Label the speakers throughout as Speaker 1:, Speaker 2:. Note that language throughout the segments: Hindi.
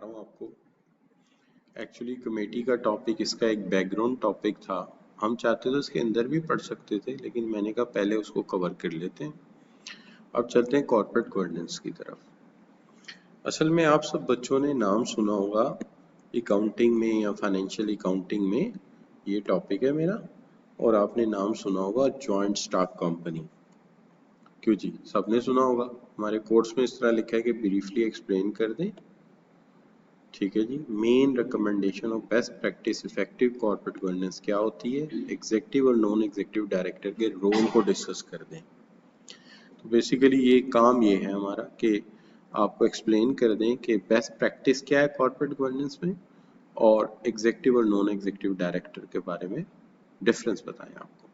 Speaker 1: हूँ आपको। एक्चुअली कमेटी का टॉपिक इसका एक बैकग्राउंड टॉपिक था। हम चाहते तो इसके अंदर भी पढ़ सकते थे, लेकिन मैंने कहा पहले उसको कवर कर लेते हैं। अब चलते हैं कॉर्पोरेट गवर्नेंस की तरफ। असल में आप सब बच्चों ने नाम सुना होगा अकाउंटिंग में या फाइनेंशियल अकाउंटिंग में, ये टॉपिक है मेरा। और आपने नाम सुना होगा जॉइंट स्टॉक कंपनी। क्यों जी, सबने सुना होगा। हमारे कोर्स में इस तरह लिखा है कि ब्रीफली एक्सप्लेन कर दें। ठीक है जी। Main recommendation of best practice effective corporate governance क्या होती है, एग्जीक्यूटिव और नॉन एग्जीक्यूटिव डायरेक्टर के रोल को डिस्कस कर दें। तो बेसिकली ये काम ये है हमारा कि आपको एक्सप्लेन कर दें कि बेस्ट प्रैक्टिस क्या है कॉर्पोरेट गवर्नेंस में, और एग्जीक्यूटिव और नॉन एग्जीक्यूटिव डायरेक्टर के बारे में डिफरेंस बताएं आपको।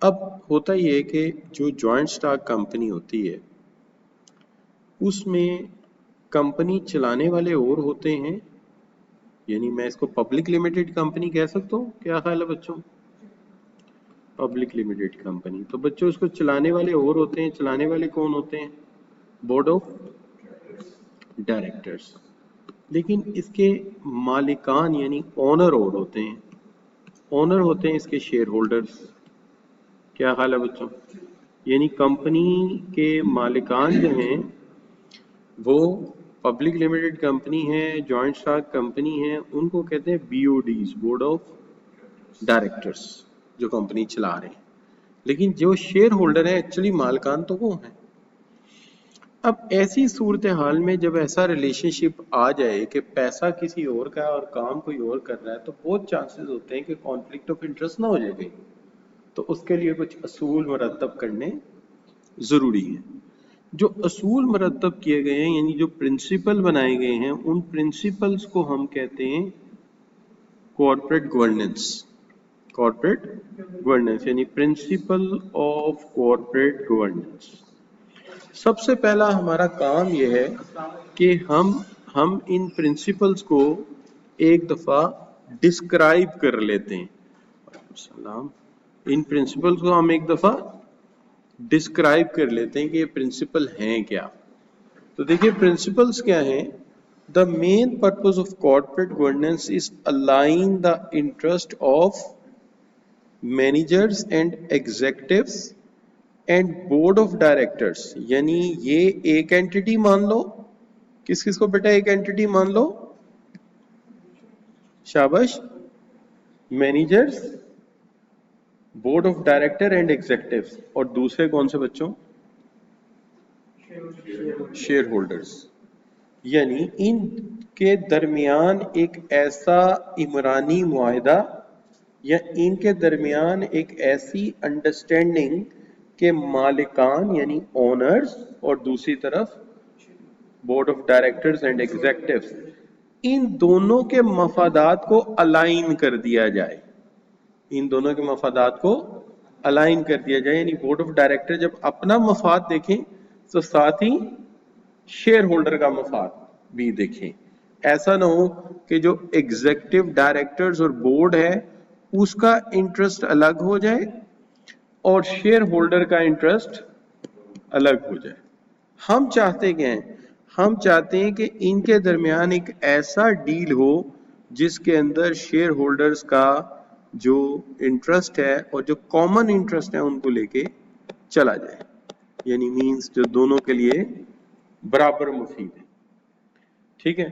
Speaker 1: अब होता ये है कि जो जॉइंट स्टॉक कंपनी होती है उसमें कंपनी चलाने वाले और होते हैं, यानी मैं इसको पब्लिक लिमिटेड कंपनी कह सकता हूँ। क्या ख्याल है बच्चों? Public limited company. तो बच्चों उसको चलाने वाले और होते हैं। चलाने वाले कौन होते हैं? Board of directors. लेकिन इसके मालिकान यानी ओनर और होते हैं। ओनर होते हैं इसके शेयर होल्डर्स। क्या ख्याल है बच्चों? यानी कंपनी के मालिकान जो हैं वो पब्लिक लिमिटेड कंपनी है, जॉइंट स्टॉक कंपनी है, उनको कहते हैं बीओडीज, बोर्ड ऑफ डायरेक्टर्स, जो कंपनी चला रहे हैं। लेकिन जो शेयर होल्डर है एक्चुअली मालिकान तो वो है। अब ऐसी सूरत हाल में जब ऐसा रिलेशनशिप आ जाए कि पैसा किसी और का है और काम कोई और कर रहा है, तो बहुत चांसेस होते हैं कि कॉन्फ्लिक्ट ऑफ इंटरेस्ट ना हो जाए कहीं। तो उसके लिए कुछ असूल मुरतब करने जरूरी है। जो असूल मुरतब किए गए हैं यानी जो प्रिंसिपल बनाए गए हैं, उन प्रिंसिपल्स को हम कहते हैं कॉर्पोरेट गवर्नेंस। कॉर्पोरेट गवर्नेंस यानी प्रिंसिपल ऑफ कॉर्पोरेट गवर्नेंस। सबसे पहला हमारा काम यह है कि हम इन प्रिंसिपल्स को एक दफा डिस्क्राइब कर लेते हैं। सलाम। इन प्रिंसिपल्स को हम एक दफा डिस्क्राइब कर लेते हैं कि ये प्रिंसिपल हैं क्या। तो देखिए प्रिंसिपल्स क्या हैं। The main purpose of corporate governance is align the interest of managers and executives and board of directors. यानी ये एक एंटिटी मान लो। किस किस को बेटा एक एंटिटी मान लो? शाबाश। Managers, board of director and executives. और दूसरे कौन से बच्चों? Share holders. यानी इनके दरमियान एक ऐसा इमरानी मुआहिदा या इनके दरमियान एक ऐसी अंडरस्टैंडिंग के मालिकान यानी ओनर्स और दूसरी तरफ board of directors and executives, इन दोनों के मफादात को अलाइन कर दिया जाए। इन दोनों के मफादात को अलाइन कर दिया जाए। यानी बोर्ड ऑफ डायरेक्टर जब अपना मफाद देखें तो साथ ही शेयर होल्डर का मफाद भी देखें। ऐसा ना हो कि जो एग्जीक्यूटिव डायरेक्टर्स और बोर्ड है उसका इंटरेस्ट अलग हो जाए और शेयर होल्डर का इंटरेस्ट अलग हो जाए। हम चाहते क्या हैं? हम चाहते हैं कि इनके दरमियान एक ऐसा डील हो जिसके अंदर शेयर होल्डर्स का जो इंटरेस्ट है और जो कॉमन इंटरेस्ट है उनको लेके चला जाए। यानी मींस जो दोनों के लिए बराबर मुफीद है। ठीक है।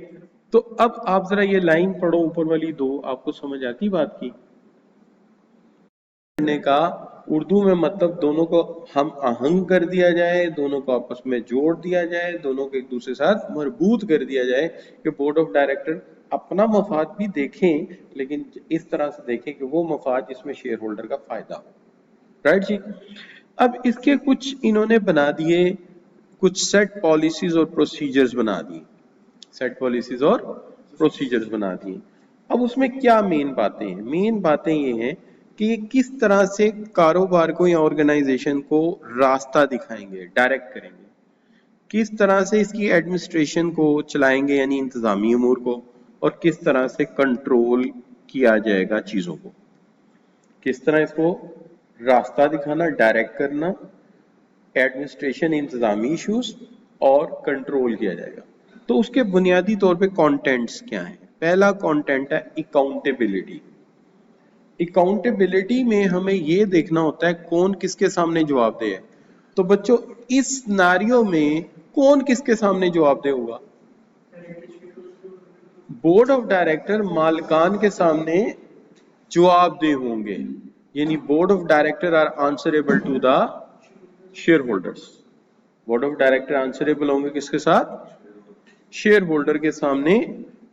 Speaker 1: तो अब आप जरा ये लाइन पढ़ो ऊपर वाली दो, आपको समझ आती बात की करने का उर्दू में मतलब दोनों को हम आहंग कर दिया जाए, दोनों को आपस में जोड़ दिया जाए, दोनों को एक दूसरे के साथ मजबूत कर दिया जाए कि बोर्ड ऑफ डायरेक्टर अपना मफाद भी देखें, लेकिन इस तरह से देखें कि वो मफाद जिसमें शेयर होल्डर का फायदा हो। राइट जी। अब इसके कुछ इन्होंने बना दिए, कुछ सेट पॉलिसीज और प्रोसीजर्स बना दिए। सेट पॉलिसीज और प्रोसीजर्स बना दिए। अब उसमें क्या मेन बातें हैं? मेन बातें ये हैं कि ये किस तरह से कारोबार को या ऑर्गेनाइजेशन को रास्ता दिखाएंगे, डायरेक्ट करेंगे, किस तरह से इसकी एडमिनिस्ट्रेशन को चलाएंगे यानी इंतजामी अमूर को, और किस तरह से कंट्रोल किया जाएगा चीजों को, किस तरह इसको रास्ता दिखाना, डायरेक्ट करना, एडमिनिस्ट्रेशन, इंतजामी इश्यूज और कंट्रोल किया जाएगा। तो उसके बुनियादी तौर पे कंटेंट्स क्या हैं? पहला कंटेंट है अकाउंटेबिलिटी। अकाउंटेबिलिटी में हमें ये देखना होता है कौन किसके सामने जवाबदेह है। तो बच्चों इस सिनेरियो में कौन किसके सामने जवाबदेह होगा? बोर्ड ऑफ डायरेक्टर मालिकान के सामने जवाबदेह होंगे, यानी board of director are answerable to the shareholders. Board of director answerable होंगे किसके साथ? शेयर होल्डर के सामने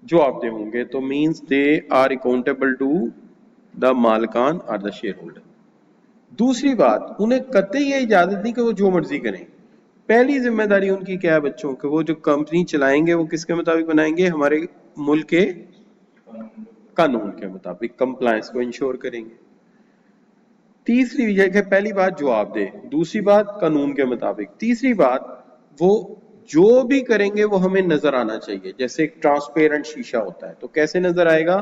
Speaker 1: जवाबदेह होंगे। तो means they are accountable to the मालिकान आर द शेयर होल्डर। दूसरी बात, उन्हें कतई ये इजाजत नहीं कि वो जो मर्जी करें। पहली जिम्मेदारी उनकी क्या है बच्चों? कि वो जो कंपनी चलाएंगे वो किसके मुताबिक बनाएंगे? हमारे मुल्क के कानून के मुताबिक कंप्लायंस को इंश्योर करेंगे। तीसरी जगह, पहली बात जवाब दे, दूसरी बात कानून के मुताबिक, तीसरी बात वो जो भी करेंगे वो हमें नजर आना चाहिए। जैसे एक ट्रांसपेरेंट शीशा होता है, तो कैसे नजर आएगा?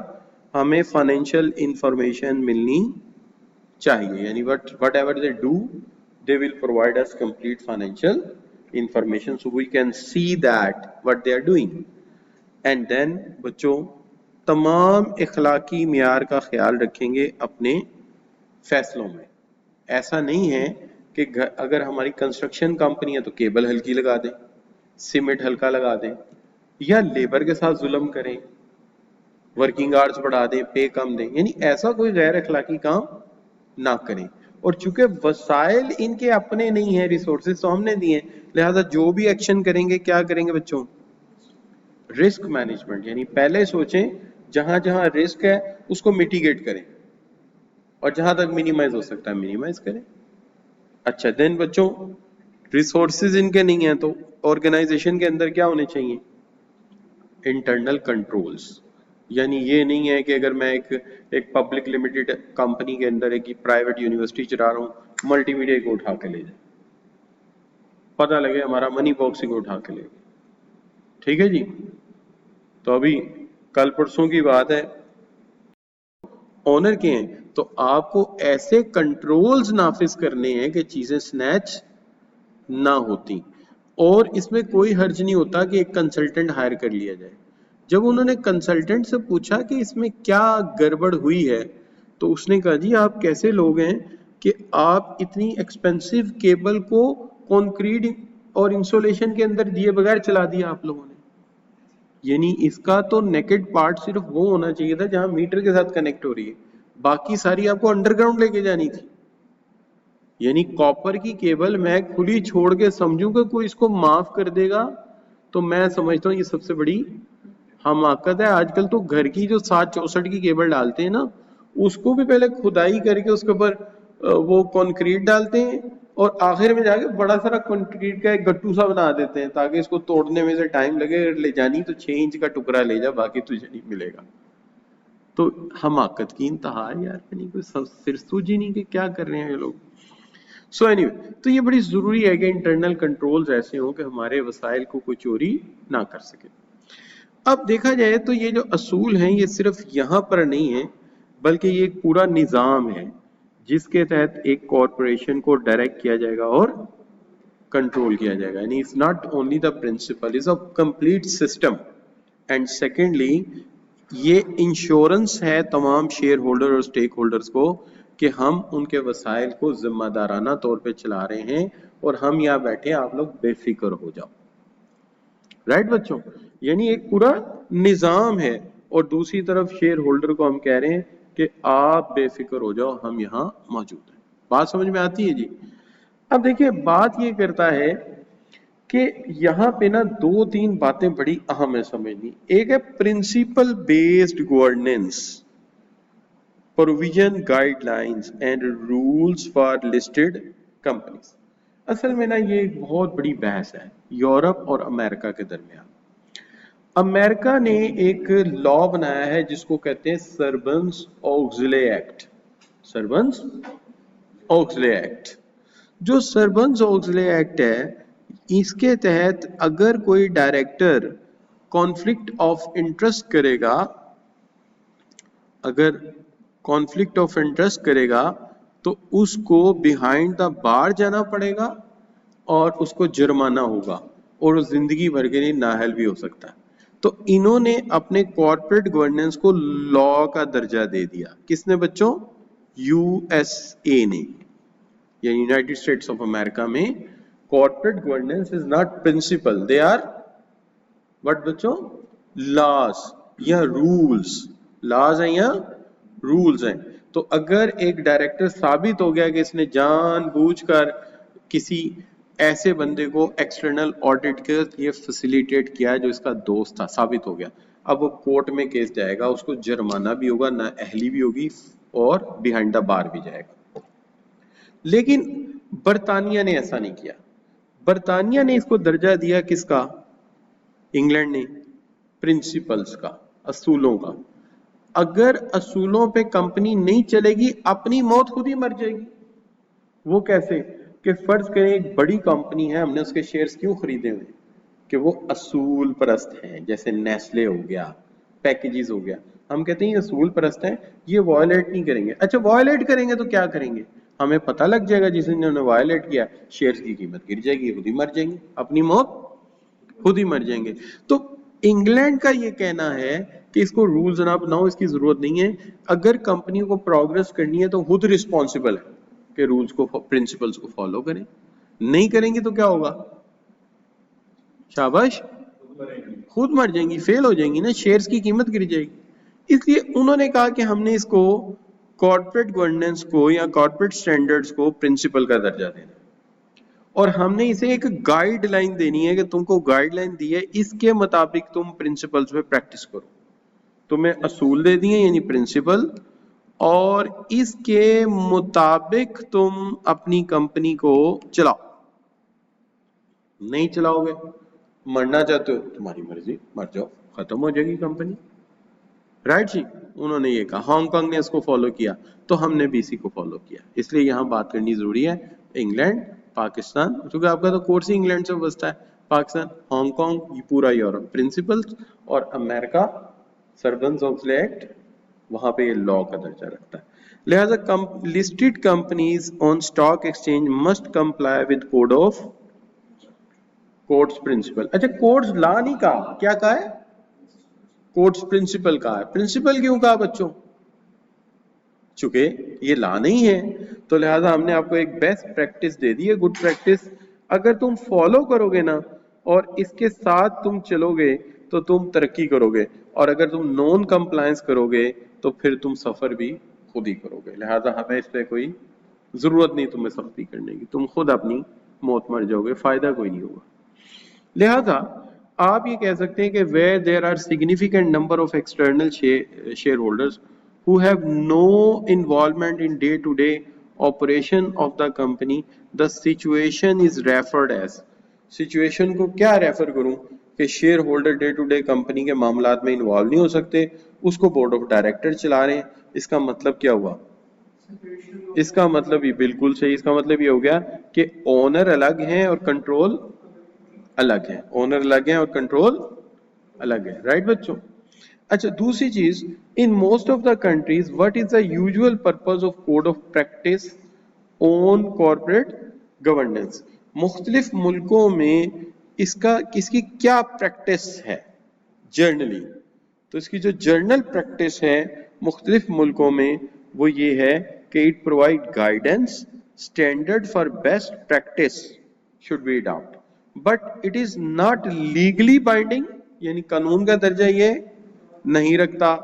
Speaker 1: हमें फाइनेंशियल इंफॉर्मेशन मिलनी चाहिए, यानी whatever they do they will provide us complete financial information so we can see that what they are doing. And then बच्चों तमाम इखलाकी मियार का ख्याल रखेंगे अपने फैसलों में। ऐसा नहीं है कि अगर हमारी कंस्ट्रक्शन कंपनी है तो केबल हल्की लगा दें, सीमेंट हल्का लगा दें, या लेबर के साथ जुल्म करें, वर्किंग आवर्स बढ़ा दें, पे कम दें, यानी ऐसा कोई गैर अखलाकी काम ना करें। और चूंकि वसाइल इनके अपने नहीं है, रिसोर्सेज तो हमने दिए, लिहाजा जो भी एक्शन करेंगे क्या करेंगे बच्चों? रिस्क मैनेजमेंट, यानी पहले सोचें जहां जहां रिस्क है उसको मिटिगेट करें और जहां तक मिनिमाइज हो सकता है मिनिमाइज करें। अच्छा, देन बच्चों रिसोर्सेज इनके नहीं है तो ऑर्गेनाइजेशन के अंदर क्या होने चाहिए? Internal controls. यानी ये नहीं है कि अगर मैं एक पब्लिक लिमिटेड कंपनी के अंदर एक प्राइवेट यूनिवर्सिटी चला रहा हूं, मल्टीमीडिया को उठा के ले जाए, पता लगे हमारा मनी बॉक्स को उठा के ले गए। ठीक है जी। तो अभी कल परसों की बात है, ऑनर के हैं तो आपको ऐसे कंट्रोल्स नाफिज करने हैं कि चीजें स्नैच ना होती। और इसमें कोई हर्ज नहीं होता कि एक कंसल्टेंट हायर कर लिया जाए। जब उन्होंने कंसल्टेंट से पूछा कि इसमें क्या गड़बड़ हुई है, तो उसने कहा जी आप कैसे लोग हैं कि आप इतनी एक्सपेंसिव केबल को कंक्रीट और इंसुलेशन के अंदर दिए बगैर चला दिया आप लोगों ने। यानी इसका तो नेकेड पार्ट सिर्फ वो होना चाहिए था जहां मीटर के साथ कनेक्ट हो रही है, बाकी सारी आपको अंडरग्राउंड लेके जानी थी। यानी कॉपर की केबल मैं खुली छोड़ के समझूं कि कोई इसको माफ कर देगा, तो मैं समझता हूं ये सबसे बड़ी हमाकत है। आजकल तो घर की जो 764 की केबल डालते हैं ना, उसको भी पहले खुदाई करके उसके ऊपर वो कंक्रीट डालते हैं और आखिर में जाके बड़ा सारा कंक्रीट का एक गट्टू सा बना देते हैं ताकि इसको तोड़ने में से टाइम लगे। ले जानी तो 6 इंच का टुकड़ा ले जा, बाकी तुझे नहीं मिलेगा। तो हमाकत की इंतहा है यार, नहीं कोई सिर सूझी नहीं कि क्या कर रहे हैं ये लोग। सो एनीवे, तो ये बड़ी जरूरी है कि इंटरनल कंट्रोल्स ऐसे हो कि हमारे वसाइल को कोई चोरी ना कर सके। अब देखा जाए तो ये जो असूल हैं ये सिर्फ यहाँ पर नहीं है, बल्कि ये एक पूरा निज़ाम है जिसके तहत एक कॉरपोरेशन को डायरेक्ट किया जाएगा और कंट्रोल किया जाएगा। यानी it's not only the principle, is a complete system. And secondly ये इंश्योरेंस है तमाम शेयर होल्डर और स्टेक होल्डर्स को कि हम उनके वसाइल को जिम्मेदाराना तौर पे चला रहे हैं और हम यहाँ बैठे आप लोग बेफिक्र हो जाओ। राइट बच्चों, यानी एक पूरा निजाम है। और दूसरी तरफ शेयर होल्डर को हम कह रहे हैं कि आप बेफिक्र हो जाओ, हम यहां मौजूद हैं। बात समझ में आती है जी? अब देखिए बात ये करता है कि यहां पे ना दो तीन बातें बड़ी अहम है समझनी। एक है principle based governance, provision guidelines and rules for listed companies. असल में ना ये एक बहुत बड़ी बहस है यूरोप और अमेरिका के दरमियान। अमेरिका ने एक लॉ बनाया है जिसको कहते हैं Sarbanes Oxley act. Sarbanes Oxley act, जो सर्बन्स ऑक्सले एक्ट है, इसके तहत अगर कोई डायरेक्टर कॉन्फ्लिक्ट ऑफ इंटरेस्ट करेगा, अगर कॉन्फ्लिक्ट ऑफ इंटरेस्ट करेगा तो उसको बिहाइंड द बार जाना पड़ेगा और उसको जुर्माना होगा। और वो जिंदगी भर के लिए नाअहल भी हो सकता है। तो इन्होंने अपने कॉर्पोरेट गवर्नेंस को लॉ का दर्जा दे दिया। किसने बच्चों? यूएसए ने या यूनाइटेड स्टेट्स ऑफ अमेरिका में corporate governance is not principle, they are what बच्चों? लॉज या रूल्स। लॉज हैं या रूल्स हैं। तो अगर एक डायरेक्टर साबित हो गया कि इसने जानबूझकर किसी ऐसे बंदे को एक्सटर्नल ऑडिट के लिए फैसिलिटेट किया जो इसका दोस्त था, साबित हो गया, अब वो कोर्ट में केस जाएगा, उसको जुर्माना भी होगा, नाअहली भी होगी और बिहाइंड द बार भी जाएगा। लेकिन बरतानिया ने ऐसा नहीं किया। बरतानिया ने इसको दर्जा दिया किसका? इंग्लैंड ने प्रिंसिपल्स का, असूलों का। अगर असूलों पे कंपनी नहीं चलेगी, अपनी मौत खुद ही मर जाएगी। वो कैसे? कि फर्ज करें एक बड़ी कंपनी है, हमने उसके शेयर्स क्यों खरीदे हुए? कि वो असूल परस्त हैं, जैसे नेस्ले हो गया, पैकेजेस हो गया। हम कहते हैं ये असूल परस्त हैं, ये वायलेट नहीं करेंगे। अच्छा वायलेट करेंगे तो क्या करेंगे? हमें पता लग जाएगा जिस दिन उन्होंने वायलेट किया, शेयर्स की कीमत गिर जाएगी, खुद ही मर जाएंगे, अपनी मौत खुद ही मर जाएंगे। तो इंग्लैंड का ये कहना है कि इसको रूल्स ना बनाओ, इसकी जरूरत नहीं है। अगर कंपनी को प्रोग्रेस करनी है तो खुद रिस्पॉन्सिबल है कि रूल्स को, प्रिंसिपल्स को फॉलो करें। नहीं करेंगे तो क्या होगा? शाबाश, खुद मर जाएंगी, फेल हो जाएंगी ना, शेयर्स की कीमत गिर जाएगी। इसलिए उन्होंने कहा कि हमने इसको कॉर्पोरेट गवर्नेंस को या कॉर्पोरेट स्टैंडर्ड्स को प्रिंसिपल का दर्जा देना, और हमने इसे एक गाइडलाइन देनी है कि तुमको गाइडलाइन दी है, इसके मुताबिक तुम प्रिंसिपल्स पे प्रैक्टिस करो। तुम्हें असूल दे दिए यानी प्रिंसिपल, और इसके मुताबिक तुम अपनी कंपनी को चलाओ। नहीं चलाओगे, मरना चाहते हो, तुम्हारी मर्जी, मर जाओ, खत्म हो जाएगी कंपनी। राइट जी, उन्होंने ये कहा। हांगकांग ने इसको फॉलो किया, तो हमने भी इसी को फॉलो किया। इसलिए यहां बात करनी जरूरी है। इंग्लैंड, पाकिस्तान, क्योंकि आपका तो कोर्स ही इंग्लैंड से बसता है, पाकिस्तान, हांगकांग, ये पूरा यूरोप प्रिंसिपल्स, और अमेरिका सर्बन्स ऑक्सले एक्ट, वहां पे ये लॉ का दर्जा रखता है। लिहाजा listed companies on stock exchange must comply with code of courts principle. अच्छा, कोर्ट्स लॉ नहीं कहा, क्या कहा है? कोर्ट्स प्रिंसिपल कहा है। प्रिंसिपल क्यों कहा बच्चों? चूंकि ये लॉ नहीं है, तो लिहाजा हमने आपको एक बेस्ट प्रैक्टिस दे दी है, गुड प्रैक्टिस। अगर तुम फॉलो करोगे ना और इसके साथ तुम चलोगे तो तुम तरक्की करोगे, और अगर तुम नॉन कंप्लायंस करोगे तो फिर तुम सफर भी खुद ही करोगे। लिहाजा हमें इस पर कोई जरूरत नहीं तुम्हें सख्ती करने की, तुम खुद अपनी मौत मर जाओगे, फायदा कोई नहीं होगा। लिहाजा आप ये कह सकते हैं कि where there are significant number of external shareholders who have no involvement in day to day operation of the company, the situation is referred as. Situation को क्या रेफर करूं कि shareholder day to day company के मामलात में इन्वॉल्व नहीं हो सकते, उसको बोर्ड ऑफ डायरेक्टर चला रहे हैं। इसका मतलब क्या हुआ? इसका मतलब ये बिल्कुल सही, इसका मतलब ये हो गया कि ओनर अलग हैं और कंट्रोल अलग है। ओनर अलग है और कंट्रोल अलग है। राइट बच्चों? अच्छा, दूसरी चीज, in most of the countries what is the usual purpose of code of practice on corporate governance? मुख्तलिफ मुल्कों में इसकी क्या प्रैक्टिस है जर्नली? तो इसकी जो जर्नल प्रैक्टिस है मुख्तलिफ मुल्कों में वो ये है कि it provide guidance, standard for best practice should be adopt, but it is not legally binding, यानी कानून का दर्जा ये नहीं रखता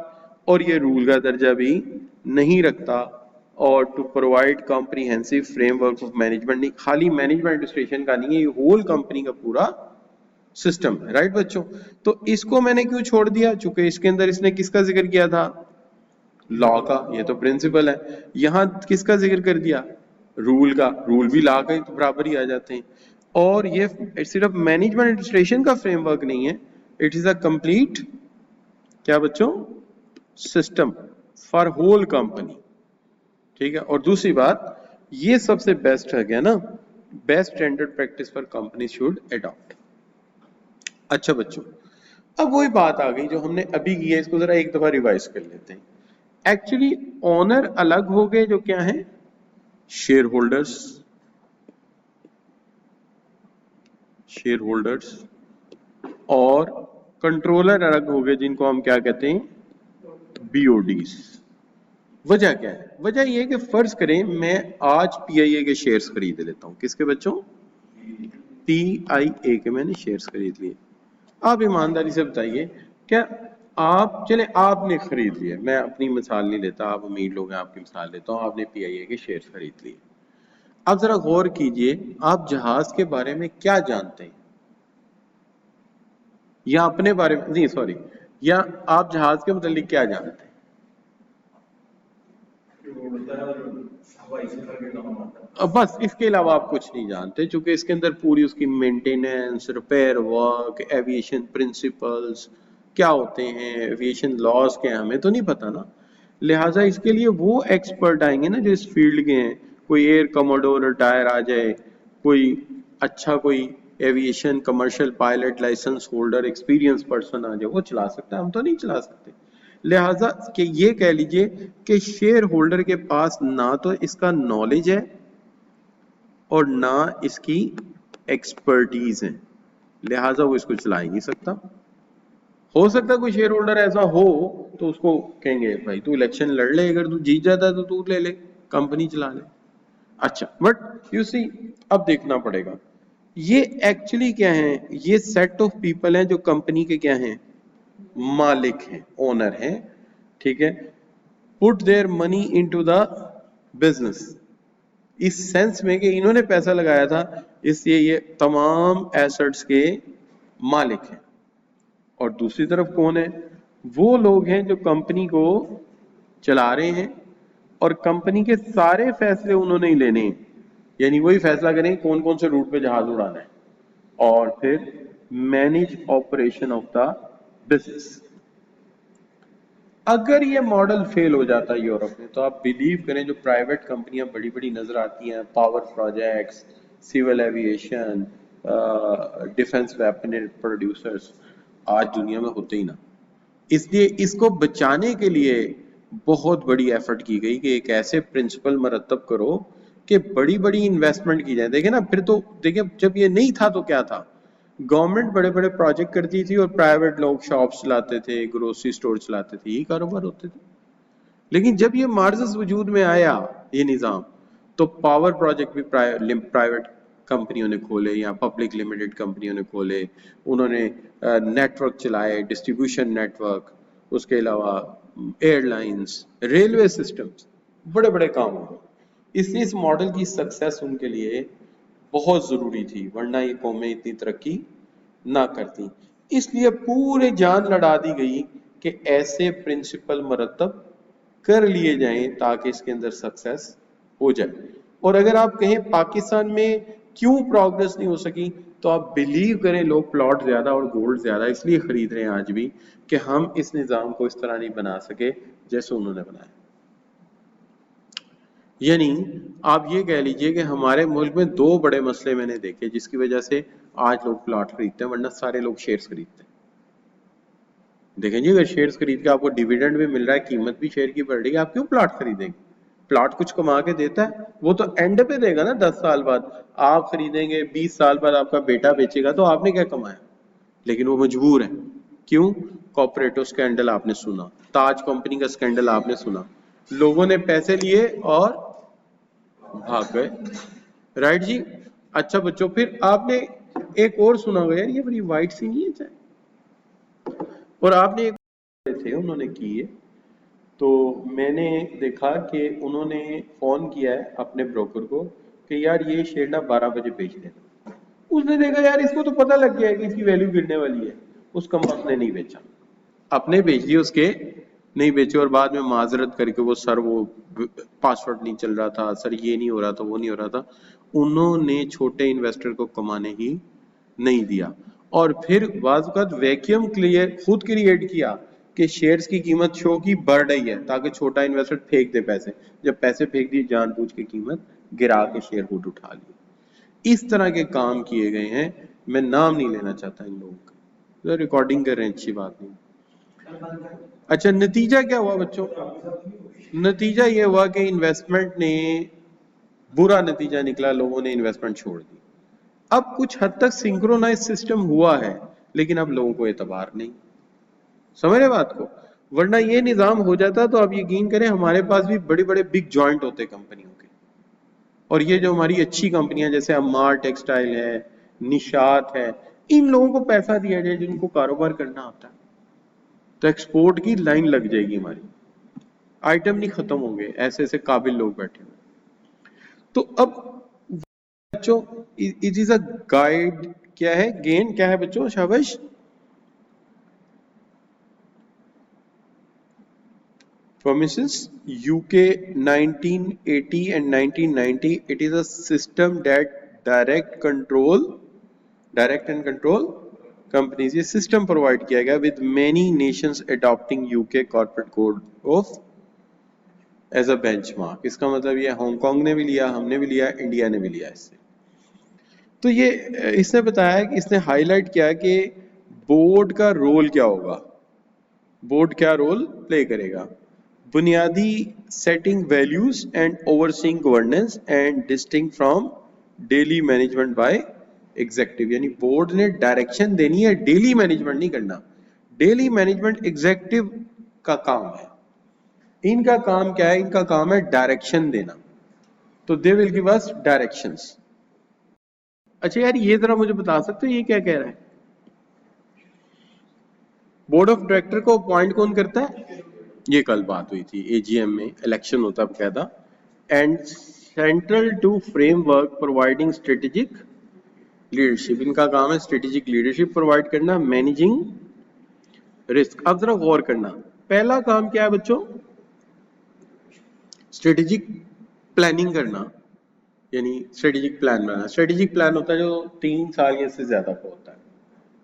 Speaker 1: और ये रूल का दर्जा भी नहीं रखता। और to provide comprehensive framework of management, नहीं खाली मैनेजमेंट एडमिनिस्ट्रेशन का नहीं है, ये होल कंपनी का पूरा सिस्टम है। राइट बच्चों? तो इसको मैंने क्यों छोड़ दिया? चूंकि इसके अंदर इसने किसका जिक्र किया था? लॉ का, ये तो प्रिंसिपल है। यहां किसका जिक्र कर दिया? रूल का। रूल भी लॉ का तो बराबर ही आ जाते हैं। और ये सिर्फ मैनेजमेंट एडमिनिस्ट्रेशन का फ्रेमवर्क नहीं है, इट इज अ कंप्लीट क्या बच्चों? System for whole company. ठीक है। और दूसरी बात, ये सबसे बेस्ट है गया ना, best standard practice for company should adopt. अच्छा बच्चों, अब वही बात आ गई जो हमने अभी की है, इसको जरा एक दफा रिवाइज कर लेते हैं। एक्चुअली ओनर अलग हो गए, जो क्या है? Share holders. शेयर होल्डर्स, और कंट्रोलर अलग हो गए जिनको हम क्या कहते हैं, बीओडीज। वजह क्या है? वजह यह है कि फर्ज करें मैं आज पीआईए के शेयर्स खरीद लेता हूं। किसके बच्चों? पीआईए के मैंने शेयर्स खरीद लिए। आप ईमानदारी से बताइए, क्या आप, चले आपने खरीद लिए, मैं अपनी मिसाल नहीं लेता, आप अमीर लोग हैं, आपकी मिसाल लेता हूं, आपने पीआईए के शेयर्स खरीद लिए। आप जरा गौर कीजिए, आप जहाज के बारे में क्या जानते हैं, या अपने बारे में नहीं, सॉरी, या आप जहाज के मुतालिक क्या जानते हैं? बस इसके अलावा आप कुछ नहीं जानते, क्योंकि इसके अंदर पूरी उसकी maintenance, repair work, aviation principles क्या होते हैं, एविएशन लॉज क्या है, हमें तो नहीं पता ना। लिहाजा इसके लिए वो एक्सपर्ट आएंगे ना जो इस फील्ड के हैं। कोई एयर कमोडोर रिटायर आ जाए, कोई अच्छा कोई aviation commercial pilot licence holder experience person आ जाए, वो चला सकता है, हम तो नहीं चला सकते। लिहाजा कि ये कह लीजिए कि शेयर होल्डर के पास ना तो इसका नॉलेज है और ना इसकी एक्सपर्टीज है, लिहाजा वो इसको चला ही नहीं सकता। हो सकता कोई शेयर होल्डर ऐसा हो तो उसको कहेंगे भाई तू इलेक्शन लड़ ले, अगर तू जीत जाता है तो तू ले ले, कंपनी चला ले। अच्छा, बट यू सी, अब देखना पड़ेगा ये एक्चुअली क्या है। ये सेट ऑफ पीपल हैं जो कंपनी के क्या हैं, मालिक हैं, ओनर हैं, ठीक है। Put their money into the business, इस सेंस में कि इन्होंने पैसा लगाया था, इसलिए ये तमाम एसेट्स के मालिक हैं। और दूसरी तरफ कौन है? वो लोग हैं जो कंपनी को चला रहे हैं और कंपनी के सारे फैसले उन्होंने ही लेने हैं। यानी वही फैसला करें कौन कौन से रूट पे जहाज उड़ाना है, और फिर manage operation of the business. अगर ये मॉडल फेल हो जाता है यूरोप में, तो आप बिलीव करें जो प्राइवेट कंपनियां बड़ी बड़ी नजर आती हैं, power projects, civil aviation, defence weapon producers, आज दुनिया में होते ही ना। इसलिए इसको बचाने के लिए बहुत बड़ी एफर्ट की गई कि एक ऐसे प्रिंसिपल मरतब करो कि बड़ी बड़ी इन्वेस्टमेंट की जाए। देखें ना, फिर तो देखिए जब ये नहीं था तो क्या था, गवर्नमेंट बड़े बड़े प्रोजेक्ट करती थी और प्राइवेट लोग शॉप्स चलाते थे, ग्रोसरी स्टोर चलाते थे, यही कारोबार होते थे। लेकिन जब ये मार्जिस वजूद में आया ये निज़ाम, तो पावर प्रोजेक्ट भी प्राइवेट कंपनियों ने खोले या पब्लिक लिमिटेड कंपनियों ने खोले। उन्होंने नेटवर्क चलाए, डिस्ट्रीब्यूशन नेटवर्क, उसके अलावा एयरलाइंस, रेलवे सिस्टम्स, बड़े बड़े काम हुए। इसलिए इस मॉडल की सक्सेस उनके लिए बहुत जरूरी थी, वरना ये कौमें इतनी तरक्की ना करती। इसलिए पूरे जान लड़ा दी गई कि ऐसे प्रिंसिपल मरतब कर लिए जाएं ताकि इसके अंदर सक्सेस हो जाए। और अगर आप कहें पाकिस्तान में क्यों प्रोग्रेस नहीं हो सकी, तो आप बिलीव करें लोग प्लॉट ज्यादा और गोल्ड ज्यादा इसलिए खरीद रहे हैं आज भी कि हम इस निजाम को इस तरह नहीं बना सके जैसे उन्होंने बनाया। यानी आप ये कह लीजिए कि हमारे मुल्क में दो बड़े मसले मैंने देखे जिसकी वजह से आज लोग प्लॉट खरीदते हैं, वरना सारे लोग शेयर्स खरीदते हैं। देखें जी, अगर शेयर्स खरीद के आपको डिविडेंड भी मिल रहा है, कीमत भी शेयर की बढ़ रही है, आप क्यों प्लॉट खरीदेंगे? प्लॉट कुछ कमा के देता है, वो तो एंड पे देगा ना 10 साल बाद। आप खरीदेंगे, 20 साल बाद आपका बेटा बेचेगा, तो आपने क्या कमाया? लेकिन वो मजबूर है। क्यों? कॉर्पोरेटो स्कैंडल आपने सुना, ताज कंपनी का स्कैंडल आपने सुना, लोगों ने पैसे लिए और भाग गए। राइट जी। अच्छा बच्चों, फिर आपने एक और सुना होगा, यार ये बड़ी वाइट सी नहीं है चाहे, और आपने एक थे उन्होंने किए, तो मैंने देखा कि उन्होंने फोन किया है अपने ब्रोकर को कि यार ये शेयर ना 12 बजे बेच देना। उसने देखा यार इसको तो पता लग गया है कि इसकी वैल्यू गिरने वाली है, उस कंपनी ने नहीं बेचा, अपने बेच दिए, उसके नहीं बेचे। और बाद में माजरत करके वो सर वो पासवर्ड नहीं चल रहा था, सर ये नहीं हो रहा था, वो नहीं हो रहा था, उन्होंने छोटे इन्वेस्टर को कमाने ही नहीं दिया। और फिर वाज़ वैक्यूम क्लियर खुद क्रिएट किया कि शेयर्स की कीमत शो की बढ़ रही है ताकि छोटा इन्वेस्टर फेंक दे पैसे। जब पैसे फेंक दिए, जानबूझ के कीमत गिरा के शेयर होल्ड उठा लिए। इस तरह के काम किए गए हैं, मैं नाम नहीं लेना चाहता इन लोगों का, तो रिकॉर्डिंग कर रहे हैं, अच्छी बात नहीं। अच्छा, नतीजा क्या हुआ बच्चों? नतीजा ये हुआ कि इन्वेस्टमेंट ने बुरा नतीजा निकला, लोगों ने इन्वेस्टमेंट छोड़ दी। अब कुछ हद तक सिंक्रोनाइज सिस्टम हुआ है, लेकिन अब लोगों को एतबार नहीं। समझ रहे बात को? वरना ये निजाम हो जाता तो आप यकीन करें हमारे पास भी बड़े बड़े बिग जॉइंट होते कंपनियों के, और ये जो हमारी अच्छी कंपनियां जैसे अम्मार टेक्सटाइल है, निशात है, इन लोगों को पैसा दिया जाए जिनको कारोबार करना आता है, तो एक्सपोर्ट की लाइन लग जाएगी हमारी, आइटम नहीं खत्म होंगे, ऐसे ऐसे काबिल लोग बैठे हुए। तो अब बच्चों इट इज अ गाइड, क्या है गेन, क्या है बच्चों, शाबाश, promises UK 1980 and 1990, it is a system that direct and control companies, ये सिस्टम प्रोवाइड किया गया with many nations adopting UK corporate code of as a benchmark. इसका मतलब ये हांगकांग ने भी लिया, हमने भी लिया, इंडिया ने भी लिया इससे। तो ये इसने बताया कि इसने हाईलाइट किया कि बोर्ड का रोल क्या होगा, बोर्ड क्या रोल प्ले करेगा, बुनियादी setting values and overseeing governance and distinct from daily management by executive, यानी बोर्ड ने डायरेक्शन देनी है, डेली मैनेजमेंट नहीं करना। डेली मैनेजमेंट एग्जीक्यूटिव का काम है, इनका काम क्या है, इनका काम है डायरेक्शन देना, तो they will give us directions. अच्छा यार ये जरा मुझे बता सकते हो ये क्या कह रहा है, बोर्ड ऑफ डायरेक्टर को अपॉइंट कौन करता है, ये कल बात हुई थी एजीएम में, इलेक्शन होता है बकायदा, and central to framework providing strategic leadership, इनका काम है स्ट्रेटेजिक लीडरशिप प्रोवाइड करना, मैनेजिंग रिस्क। अब जरा गौर करना, पहला काम क्या है बच्चों, स्ट्रेटेजिक प्लानिंग करना, यानी स्ट्रेटेजिक प्लान बनाना। स्ट्रेटेजिक प्लान होता है जो 3 साल या से ज्यादा का होता है।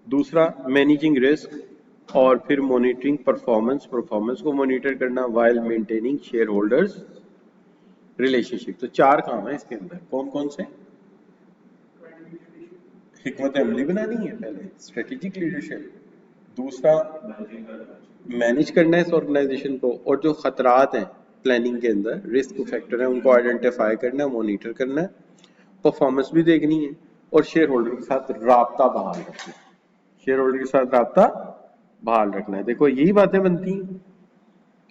Speaker 1: दूसरा मैनेजिंग रिस्क, और फिर मॉनिटरिंग परफॉर्मेंस, परफॉर्मेंस को मॉनिटर करना while maintaining share holders relationship. तो 4 काम है इसके अंदर, कौन कौन से, हिकमत अमली बनानी है पहले, स्ट्रेटेजिक लीडरशिप, दूसरा मैनेज करना है इस ऑर्गेनाइजेशन को, और जो खतरात हैं प्लानिंग के अंदर, रिस्क फैक्टर है, उनको आइडेंटिफाई करना है, मॉनिटर करना है, परफॉर्मेंस भी देखनी है, और शेयर होल्डर के साथ राब्ता बहाल रखना है, शेयर होल्डर के साथ राब्ता बहाल रखना है। देखो यही बातें बनती हैं,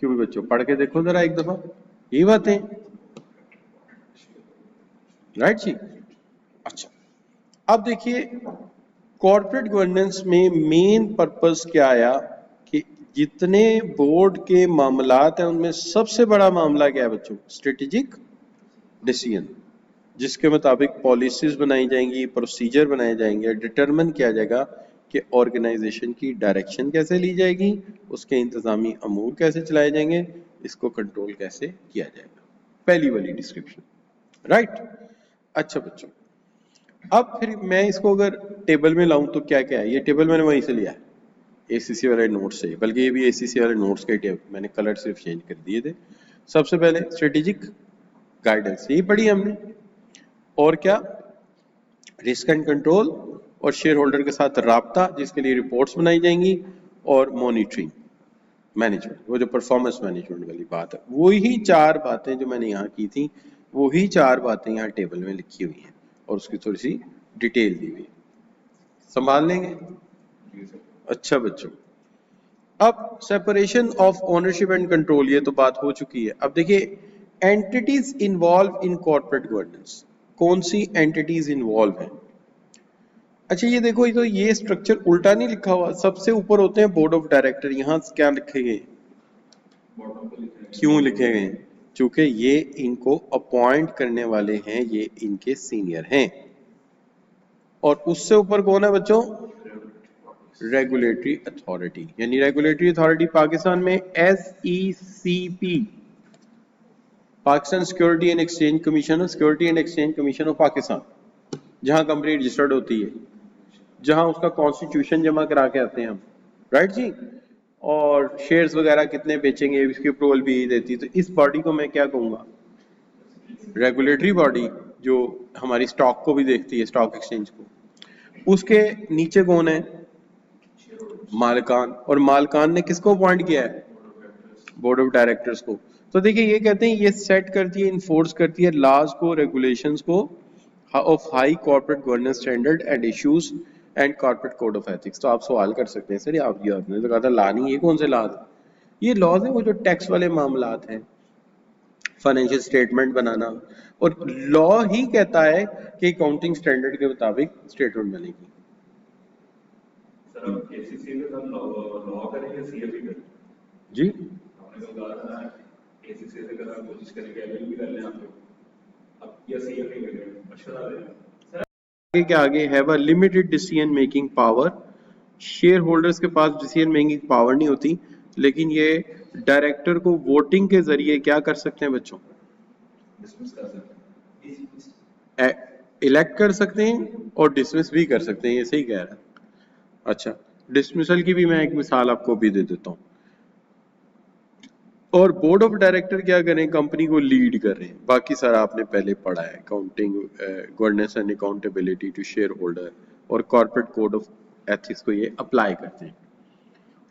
Speaker 1: क्यों भी बच्चों पढ़ के देखो जरा एक दफा, यही बातें, राइट जी। अच्छा अब देखिए कॉर्पोरेट गवर्नेंस में मेन पर्पस क्या आया कि जितने बोर्ड के मामलात हैं उनमें सबसे बड़ा मामला क्या है बच्चों, स्ट्रेटेजिक डिसीजन, जिसके मुताबिक पॉलिसीज बनाई जाएंगी, प्रोसीजर बनाए जाएंगे, डिटरमिन किया जाएगा कि ऑर्गेनाइजेशन की डायरेक्शन कैसे ली जाएगी, उसके इंतजामी अमूर कैसे चलाए जाएंगे, इसको कंट्रोल कैसे किया जाएगा, पहली वाली डिस्क्रिप्शन, राइट। अच्छा बच्चों अब फिर मैं इसको अगर टेबल में लाऊं तो क्या क्या है, ये टेबल मैंने वहीं से लिया है एसीसी वाले नोट से, बल्कि ये भी एसीसी वाले नोट्स के टेबल, मैंने कलर सिर्फ चेंज कर दिए थे। सबसे पहले स्ट्रेटेजिक गाइडेंस, यही पढ़ी हमने, और क्या, रिस्क एंड कंट्रोल, और शेयर होल्डर के साथ राब्ता जिसके लिए रिपोर्ट्स बनाई जाएंगी, और मॉनिटरिंग मैनेजमेंट, वो जो परफॉर्मेंस मैनेजमेंट वाली बात है, वही 4 बातें जो मैंने यहाँ की थी, वही 4 बातें यहाँ टेबल में लिखी हुई हैं, और उसकी थोड़ी सी डिटेल दी हुई है, संभाल लेंगे। अच्छा बच्चों अब separation of ownership and control, ये तो बात हो चुकी है। अब देखिए entities involve in corporate governance, कौन सी एंटिटीज इन्वॉल्व हैं। अच्छा ये देखो, ये तो ये स्ट्रक्चर उल्टा नहीं लिखा हुआ, सबसे ऊपर होते हैं बोर्ड ऑफ डायरेक्टर, यहां क्या लिखे गए, क्यों लिखे गए, चूंकि ये इनको अपॉइंट करने वाले हैं, ये इनके सीनियर हैं, और उससे ऊपर कौन है बच्चों, रेगुलेटरी अथॉरिटी, यानी रेगुलेटरी अथॉरिटी पाकिस्तान में SECP, Pakistan security and exchange commission, security and exchange commission of Pakistan, जहां कंपनी रजिस्टर्ड होती है, जहां उसका कॉन्स्टिट्यूशन जमा करा के आते हैं हम, राइट जी, और शेयर्स वगैरह कितने बेचेंगे इसकी अप्रूवल भी देती है। तो इस बॉडी को मैं क्या कहूंगा, रेगुलेटरी बॉडी, जो हमारी स्टॉक को भी देखती है, स्टॉक एक्सचेंज को। उसके नीचे कौन है, मालिकान, और मालिकान ने किसको अपॉइंट किया है, बोर्ड ऑफ डायरेक्टर्स को। तो देखिए ये कहते हैं ये सेट करती है, इन्फोर्स करती है लॉज को, रेगुलेशंस को, of high corporate governance standard and issues and corporate code of ethics. तो आप सवाल कर सकते हैं सर आप ये आपने तो कहा था लॉ नहीं, ये कौन से लॉ है? ये लॉज है वो जो टैक्स वाले मामलात हैं, फाइनेंशियल स्टेटमेंट बनाना, और लॉ ही कहता है कि अकाउंटिंग स्टैंडर्ड के मुताबिक स्टेटमेंट बनेगी।
Speaker 2: सर आप एसीसी के साथ लॉ करेंगे सीएफई करेंगे?
Speaker 1: जी
Speaker 2: आपने तो कहा था एसीसी से करना कोशिश करेंगे, एलएलबी कर लें आप लोग, अब या सीएफई करेंगे, मशवरा दें।
Speaker 1: आगे के आगे have a limited decision making power. Share holders के पास डिसीजन मेकिंग पावर नहीं होती, लेकिन ये डायरेक्टर को वोटिंग के जरिए क्या कर सकते हैं बच्चों?
Speaker 2: डिसमिस कर सकते हैं,
Speaker 1: इलेक्ट कर सकते हैं और डिसमिस भी कर सकते हैं, ये सही कह रहा है। अच्छा, डिसमिसल की भी मैं एक मिसाल आपको भी दे देता हूँ। और बोर्ड ऑफ डायरेक्टर क्या करें? कंपनी को लीड कर रहे हैं। बाकी सारा आपने पहले पढ़ा है, accounting, governance and accountability to shareholder और कॉर्पोरेट कोड ऑफ एथिक्स को ये अप्लाई करते हैं।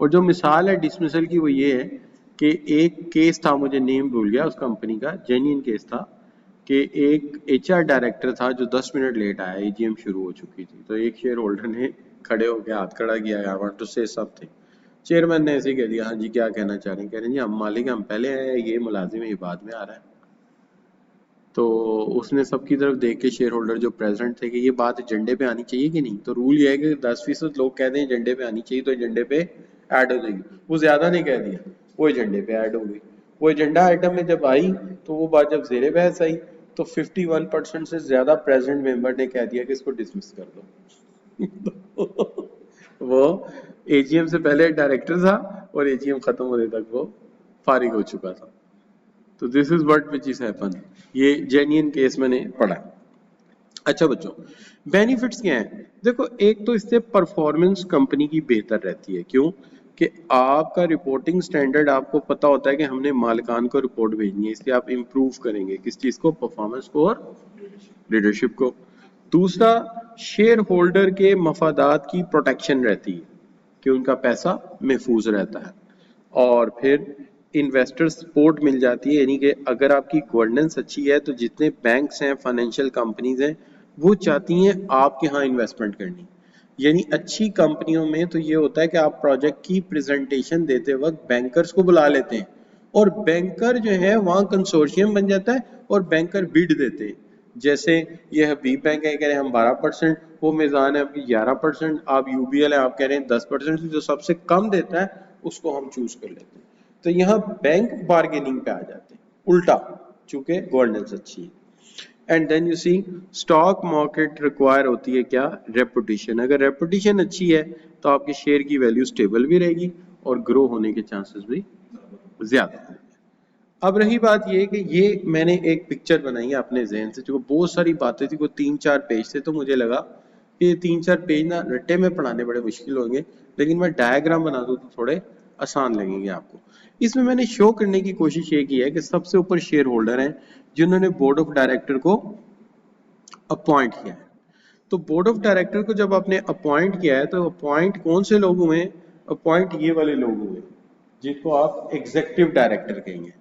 Speaker 1: और जो मिसाल है डिसमिसल की वो ये है कि एक केस था, मुझे नेम भूल गया उस कंपनी का, जेन्युइन केस था कि एक एचआर डायरेक्टर था जो 10 मिनट लेट आया, एजीएम शुरू हो चुकी थी, तो एक शेयर होल्डर ने खड़े होकर हाथ खड़ा किया, I want to say something. Chairman ने ऐसे ही कह दिया, हाँ जी क्या कहना चाह रहे हैं? कह रहे हैं जी हम मालिक हम पहले आए, ये मुलाजिम ये बाद में आ रहा है। तो उसने सबकी तरफ देख के शेयर होल्डर जो प्रेजेंट थे कि ये बात एजेंडे पे आनी चाहिए कि नहीं, तो रूल ये है कि 10% लोग कहते हैं एजेंडे पे आनी चाहिए तो एजेंडे पे ऐड हो जाएगी। वो ज्यादा नहीं कह दिया, वो एजेंडे पे ऐड हो गई। वो एजेंडा आइटम में जब आई तो वो बात जब जेरे बहस आई तो 51% से ज्यादा प्रेजेंट मेंबर ने कह दिया कि इसको डिसमिस कर दो। वो एजीएम से पहले डायरेक्टर था और एजीएम खत्म होने तक वो फारिग हो चुका था। तो this is what which is happen, ये जेन्युइन केस मैंने पढ़ा। अच्छा बच्चों, बेनिफिट्स क्या हैं? देखो, एक तो इससे परफॉर्मेंस कंपनी की बेहतर रहती है। क्यों? कि आपका रिपोर्टिंग स्टैंडर्ड आपको पता होता है कि हमने मालिकान को रिपोर्ट भेजनी है, इसलिए आप इंप्रूव करेंगे किस चीज को? परफॉर्मेंस को और लीडरशिप को। दूसरा, शेयर होल्डर के मफादात की प्रोटेक्शन रहती है कि उनका पैसा महफूज रहता है। और फिर इन्वेस्टर सपोर्ट मिल जाती है, यानी कि अगर आपकी गवर्नेंस अच्छी है तो जितने बैंक्स हैं, फाइनेंशियल कंपनीज हैं, वो चाहती हैं आपके यहाँ इन्वेस्टमेंट करनी। यानी अच्छी कंपनियों में तो ये होता है कि आप प्रोजेक्ट की प्रेजेंटेशन देते वक्त बैंकर्स को बुला लेते हैं और बैंकर जो है वहाँ कंसोर्शियम बन जाता है और बैंकर बिड देते हैं। जैसे ये हबीब बैंक है, कह रहे हैं हम 12%, वो मिजान है आपकी 11%, आप यूबीएल है आप कह रहे हैं 10%, जो सबसे कम देता है उसको हम चूज कर लेते हैं। तो यहाँ बैंक बार्गेनिंग पे आ जाते हैं उल्टा, चूंकि गवर्नेंस अच्छी है। And then you see stock market require होती है क्या? रेपुटेशन। अगर रेपुटेशन अच्छी है तो आपके शेयर की वैल्यू स्टेबल भी रहेगी और ग्रो होने के चांसेस भी ज्यादा है। अब रही बात ये कि ये मैंने एक पिक्चर बनाई है अपने जहन से, जो बहुत सारी बातें थी, वो 3-4 पेज थे, तो मुझे लगा कि ये 3-4 पेज ना रट्टे में पढ़ाने बड़े मुश्किल होंगे, लेकिन मैं डायग्राम बना दूं तो थोड़े आसान लगेंगे आपको। इसमें मैंने शो करने की कोशिश ये की है कि सबसे ऊपर शेयर होल्डर हैं जिन्होंने बोर्ड ऑफ डायरेक्टर को अपॉइंट किया है। तो बोर्ड ऑफ डायरेक्टर को जब आपने अपॉइंट किया है तो अपॉइंट कौन से लोग हुए? अपॉइंट ये वाले लोग हुए जिनको आप एग्जीक्यूटिव डायरेक्टर कहेंगे।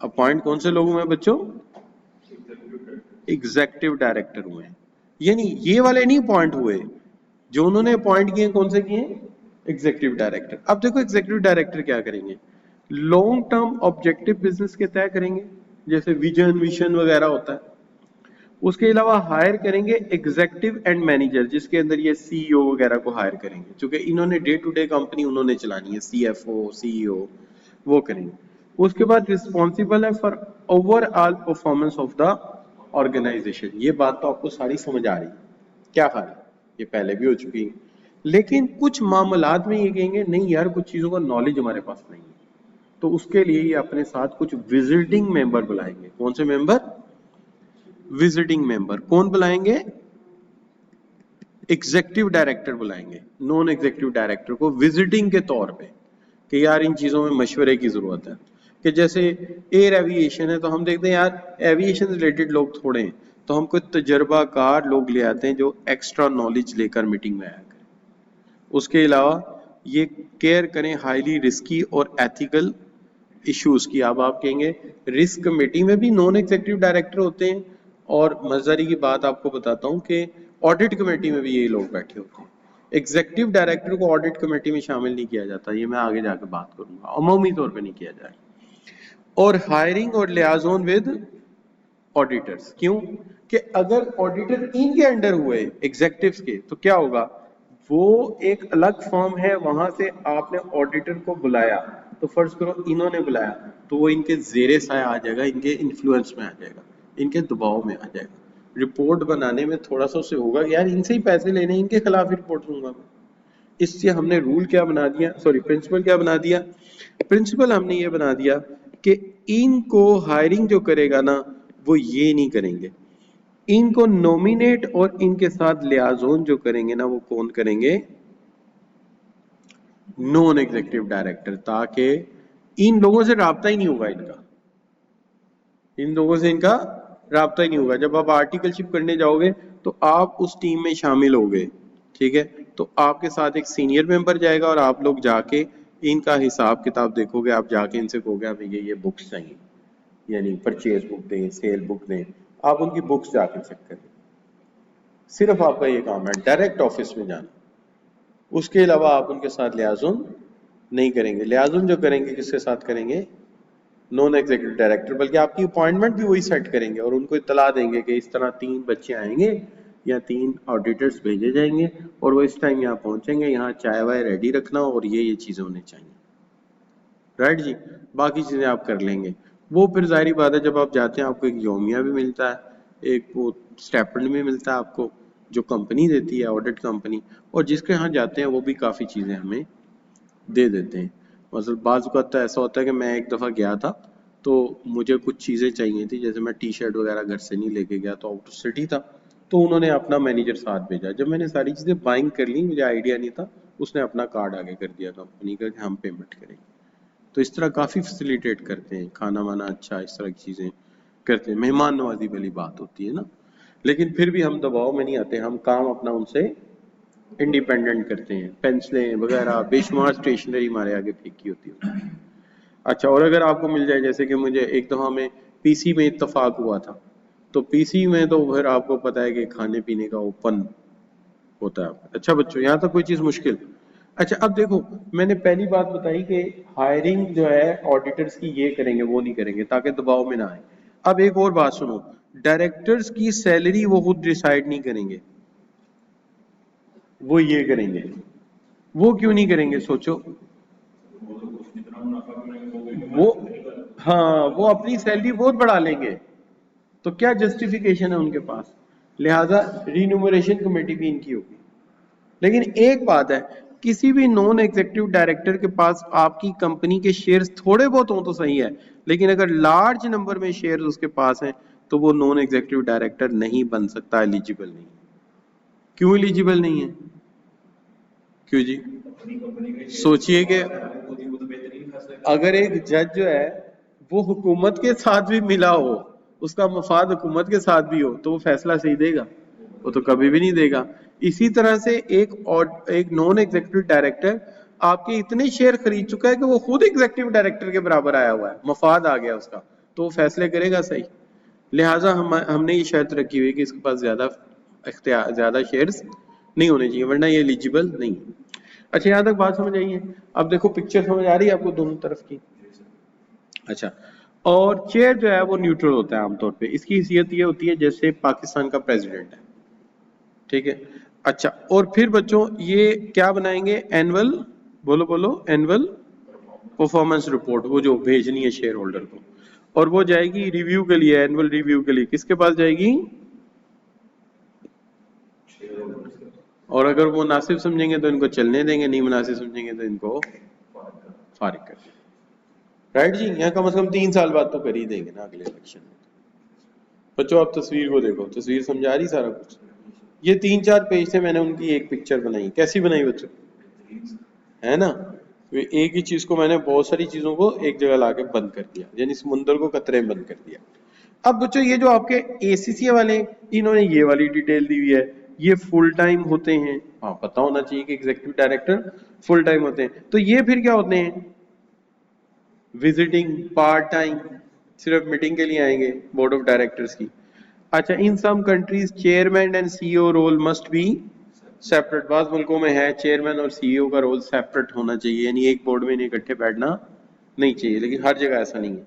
Speaker 1: अपॉइंट कौन से लोग हुए बच्चों? एग्जीक्यूटिव डायरेक्टर हुए। यानी ये वाले नहीं अपॉइंट हुए, जो उन्होंने अपॉइंट किए कौन से किए? Executive director. अब देखो एग्जीक्यूटिव डायरेक्टर क्या करेंगे? लॉन्ग टर्म ऑब्जेक्टिव बिजनेस के तय करेंगे, जैसे विजन मिशन वगैरह होता है। उसके अलावा हायर करेंगे एग्जीक्यूटिव एंड मैनेजर, जिसके अंदर ये सीईओ वगैरह को हायर करेंगे, क्योंकि इन्होंने डे टू डे कंपनी उन्होंने चलानी है, सीएफओ सीईओ वो करेंगे। उसके बाद रिस्पॉन्सिबल है for overall performance of the organisation. ये बात तो आपको सारी समझ आ रही है, क्या ख्याल है? ये पहले भी हो चुकी है, लेकिन कुछ मामलात में ये कहेंगे नहीं यार कुछ चीजों का नॉलेज हमारे पास नहीं है, तो उसके लिए ये अपने साथ कुछ विजिटिंग मेंबर बुलाएंगे। कौन से मेंबर? Visiting member. कौन बुलाएंगे? एग्जीक्यूटिव डायरेक्टर बुलाएंगे, नॉन एग्जीक्यूटिव डायरेक्टर को विजिटिंग के तौर पे, कि यार इन चीजों में मशवरे की जरूरत है। कि जैसे एयर एविएशन है तो हम देखते हैं यार एविएशन रिलेटेड लोग थोड़े हैं, तो हम कोई तजर्बाकार लोग ले आते हैं जो एक्स्ट्रा नॉलेज लेकर मीटिंग में आया करें। उसके अलावा ये केयर करें हाईली रिस्की और एथिकल इश्यूज की। अब आप कहेंगे रिस्क कमेटी में भी नॉन एग्जीक्यूटिव डायरेक्टर होते हैं और मजेदारी की बात आपको बताता हूं कि ऑडिट कमेटी में भी यही लोग बैठे होते हैं। एग्जीक्यूटिव डायरेक्टर को ऑडिट कमेटी में शामिल नहीं किया जाता, ये मैं आगे जाकर बात करूंगा, अमूमी तौर पे नहीं किया जाए। और हायरिंग और लियाजोन विद ऑडिटर्स, क्यों कि अगर ऑडिटर इनके अंडर हुए एग्जेक्टिव्स के तो क्या होगा, वो एक अलग फर्म है, वहां से आपने ऑडिटर को बुलाया, तो फर्ज करो इन्होंने बुलाया, तो वो इनके जेरे साया आ जाएगा, इनके इन्फ्लुएंस में आ जाएगा, इनके दबाव में आ जाएगा। रिपोर्ट बनाने में थोड़ा सा उससे होगा कि यार इनसे ही पैसे लेने, इनके खिलाफ ही रिपोर्ट दूंगा मैं। इससे हमने रूल क्या बना दिया, सॉरी प्रिंसिपल क्या बना दिया, प्रिंसिपल हमने ये बना दिया कि इनको हायरिंग जो करेगा ना वो ये नहीं करेंगे, इनको नॉमिनेट और इनके साथ लियाजोन जो करेंगे ना वो कौन करेंगे, नॉन एग्जीक्यूटिव डायरेक्टर, ताकि इन लोगों से राब्ता ही नहीं होगा इनका, इन लोगों से इनका राब्ता ही नहीं होगा। जब आप आर्टिकलशिप करने जाओगे तो आप उस टीम में शामिल होगे, ठीक है, तो आपके साथ एक सीनियर मेंबर जाएगा और आप लोग जाके इनका हिसाब किताब देखोगे, आप जाके इनसे कहोगे हमें ये बुक्स चाहिए, यानी परचेज बुक दें, सेल बुक दें, आप उनकी बुक्स जाके चेक करें। सिर्फ आपका ये काम है, डायरेक्ट ऑफिस में जाना, उसके अलावा आप उनके साथ लियाजुन नहीं करेंगे। लियाजुन जो करेंगे किसके साथ करेंगे, नॉन एग्जीक्यूटिव डायरेक्टर, बल्कि आपकी अपॉइंटमेंट भी वही सेट करेंगे और उनको इतला देंगे कि इस तरह 3 बच्चे आएंगे या 3 ऑडिटर्स भेजे जाएंगे और वो इस टाइम यहाँ पहुंचेंगे, यहाँ चाय वाय रेडी रखना और ये चीजें होनी चाहिए, राइट जी, बाकी चीजें आप कर लेंगे। वो फिर जाहिर बात है जब आप जाते हैं आपको एक योमिया भी मिलता है, एक वो स्टेपल्ड भी मिलता है आपको, जो कंपनी देती है ऑडिट कंपनी, और जिसके यहाँ जाते हैं वो भी काफ़ी चीज़ें हमें दे देते हैं। मतलब बाज़ औक़ात तो ऐसा होता है कि मैं एक दफ़ा गया था तो मुझे कुछ चीज़ें चाहिए थी, जैसे मैं टी शर्ट वगैरह घर से नहीं लेके गया तो आउट ऑफ सिटी था, तो उन्होंने अपना मैनेजर साथ भेजा। जब मैंने सारी चीज़ें बाइंग कर ली, मुझे आइडिया नहीं था, उसने अपना कार्ड आगे कर दिया कंपनी का कि हम पेमेंट करेंगे। तो इस तरह काफ़ी फैसिलिटेट करते हैं, खाना वाना अच्छा, इस तरह की चीज़ें करते हैं, मेहमान नवाजी वाली बात होती है ना। लेकिन फिर भी हम दबाव में नहीं आते, हम काम अपना उनसे इंडिपेंडेंट करते हैं। पेंसिलें वगैरह बेशुमार स्टेशनरी हमारे आगे फेंकी होती है। अच्छा, और अगर आपको मिल जाए, जैसे कि मुझे एक दफ़ा में पीसी में इत्तेफाक हुआ था, तो पीसी में तो फिर आपको पता है कि खाने पीने का ओपन होता है। अच्छा बच्चों, यहाँ तक कोई चीज़ मुश्किल? अच्छा, अब देखो मैंने पहली बात बताई कि हायरिंग जो है ऑडिटर्स की ये करेंगे वो नहीं करेंगे ताकि दबाव में ना आए। अब एक और बात सुनो, डायरेक्टर्स की सैलरी वो खुद डिसाइड नहीं करेंगे, वो ये करेंगे। वो क्यों नहीं करेंगे सोचो, वो हाँ वो अपनी सैलरी बहुत बढ़ा लेंगे, तो क्या जस्टिफिकेशन है उनके पास, लिहाजा रिन्यूमरेशन कमेटी भी इनकी होगी। लेकिन एक बात है, किसी भी नॉन एग्जीक्यूटिव डायरेक्टर के पास आपकी कंपनी के शेयर्स थोड़े बहुत हों तो सही है, लेकिन अगर लार्ज नंबर में शेयर्स उसके पास हैं तो वो नॉन एग्जीक्यूटिव डायरेक्टर नहीं बन सकता, एलिजिबल नहीं। क्यों एलिजिबल नहीं है, क्यों जी? सोचिए कि अगर एक जज जो है वो हुकूमत के साथ भी मिला हो, उसका मफाद हुकूमत के साथ भी हो, तो वो फैसला सही देगा? वो तो कभी भी नहीं देगा। इसी तरह से एक नॉन एग्जीक्यूटिव डायरेक्टर आपके इतने शेयर खरीद चुका है कि वो खुद एग्जीक्यूटिव डायरेक्टर के बराबर आया हुआ है, मफाद आ गया उसका, तो वो फैसले करेगा सही। लिहाजा हमने ये शर्त रखी हुई है कि इसके पास ज्यादा शेयर्स नहीं होने चाहिए, वरना ये एलिजिबल नहीं है। अच्छा, यहाँ तक बात समझ आई है? अब देखो पिक्चर समझ आ रही है आपको दोनों तरफ की? अच्छा, और चेयर जो है वो न्यूट्रल होता है आमतौर पे, इसकी हैसियत ये होती है जैसे पाकिस्तान का प्रेसिडेंट है, ठीक है। अच्छा, और फिर बच्चों ये क्या बनाएंगे, एनुअल, बोलो बोलो, एनुअल परफॉर्मेंस रिपोर्ट, वो जो भेजनी है शेयर होल्डर को, और वो जाएगी रिव्यू के लिए, एनुअल रिव्यू के लिए किसके पास जाएगी? और अगर वो मुनासिब समझेंगे तो इनको चलने देंगे, नहीं मुनासिब समझेंगे तो इनको फारिग कर देंगे, राइट जी। यहाँ कम से कम 3 साल बाद तो कर ही देंगे ना अगले इलेक्शन में। बच्चों आप तस्वीर को देखो, तस्वीर समझा रही सारा कुछ? ये 3-4 पेज से मैंने उनकी एक पिक्चर बनाई, कैसी बनाई बच्चों, है ना? तो एक ही चीज को मैंने बहुत सारी चीजों को एक जगह लाके बंद कर दिया, यानी समुंदर को कतरे में बंद कर दिया। अब बच्चों ये जो आपके एसीसी वाले, इन्होंने ये वाली डिटेल दी हुई है, ये फुल टाइम होते हैं, हाँ पता होना चाहिए कि एग्जीक्यूटिव डायरेक्टर फुल टाइम होते हैं, तो ये फिर क्या होते हैं, विजिटिंग पार्ट टाइम, सिर्फ मीटिंग के लिए आएंगे बोर्ड ऑफ डायरेक्टर्स की। अच्छा, in some countries chairman and CEO role must be separate. बात मुल्कों में है चेयरमैन और सीईओ का रोल सेपरेट होना चाहिए, यानी एक बोर्ड में नहीं इकट्ठे बैठना नहीं चाहिए, लेकिन हर जगह ऐसा नहीं है।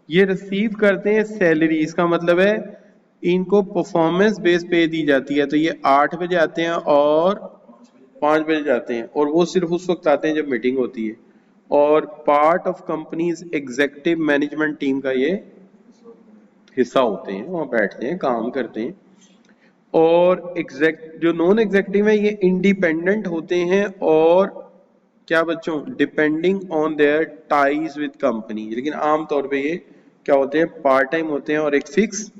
Speaker 1: ये रिसीव करते हैं सैलरी, इसका मतलब है इनको परफॉर्मेंस बेस पे दी जाती है। तो ये 8 बजे आते हैं और 5 बजे जाते हैं, और वो सिर्फ उस वक्त आते हैं जब मीटिंग होती है। और part of companies executive management team का ये हिस्सा होते हैं, वहां बैठते हैं, काम करते हैं। और एग्जैक्ट जो नॉन एग्जीक्यूटिव है ये इंडिपेंडेंट होते हैं, और क्या बच्चों, depending on their ties with company. लेकिन आमतौर पे ये क्या होते हैं, पार्ट टाइम होते हैं और एक फिक्स